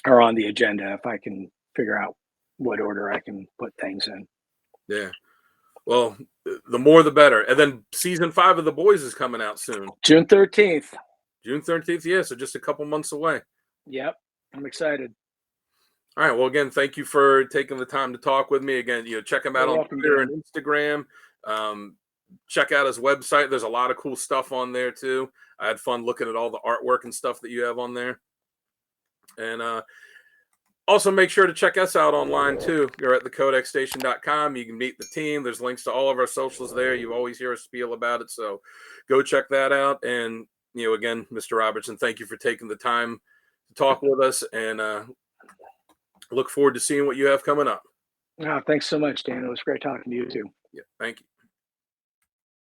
are on the agenda. If I can figure out what order I can put things in. Yeah. Well, the more the better. And then season 5 of The Boys is coming out soon. June 13th. June 13th, yeah, so just a couple months away. Yep, I'm excited. All right. Well, again, thank you for taking the time to talk with me. Again, check him out You're on welcome, Twitter Dan. and Instagram. Check out his website. There's a lot of cool stuff on there too. I had fun looking at all the artwork and stuff that you have on there. And also make sure to check us out online too. You're at thecodexstation.com. You can meet the team. There's links to all of our socials there. You always hear us spiel about it. So go check that out. And, again, Mr. Robertson, thank you for taking the time to talk with us, and look forward to seeing what you have coming up. Oh, thanks so much, Dan. It was great talking to you too. Yeah. Thank you.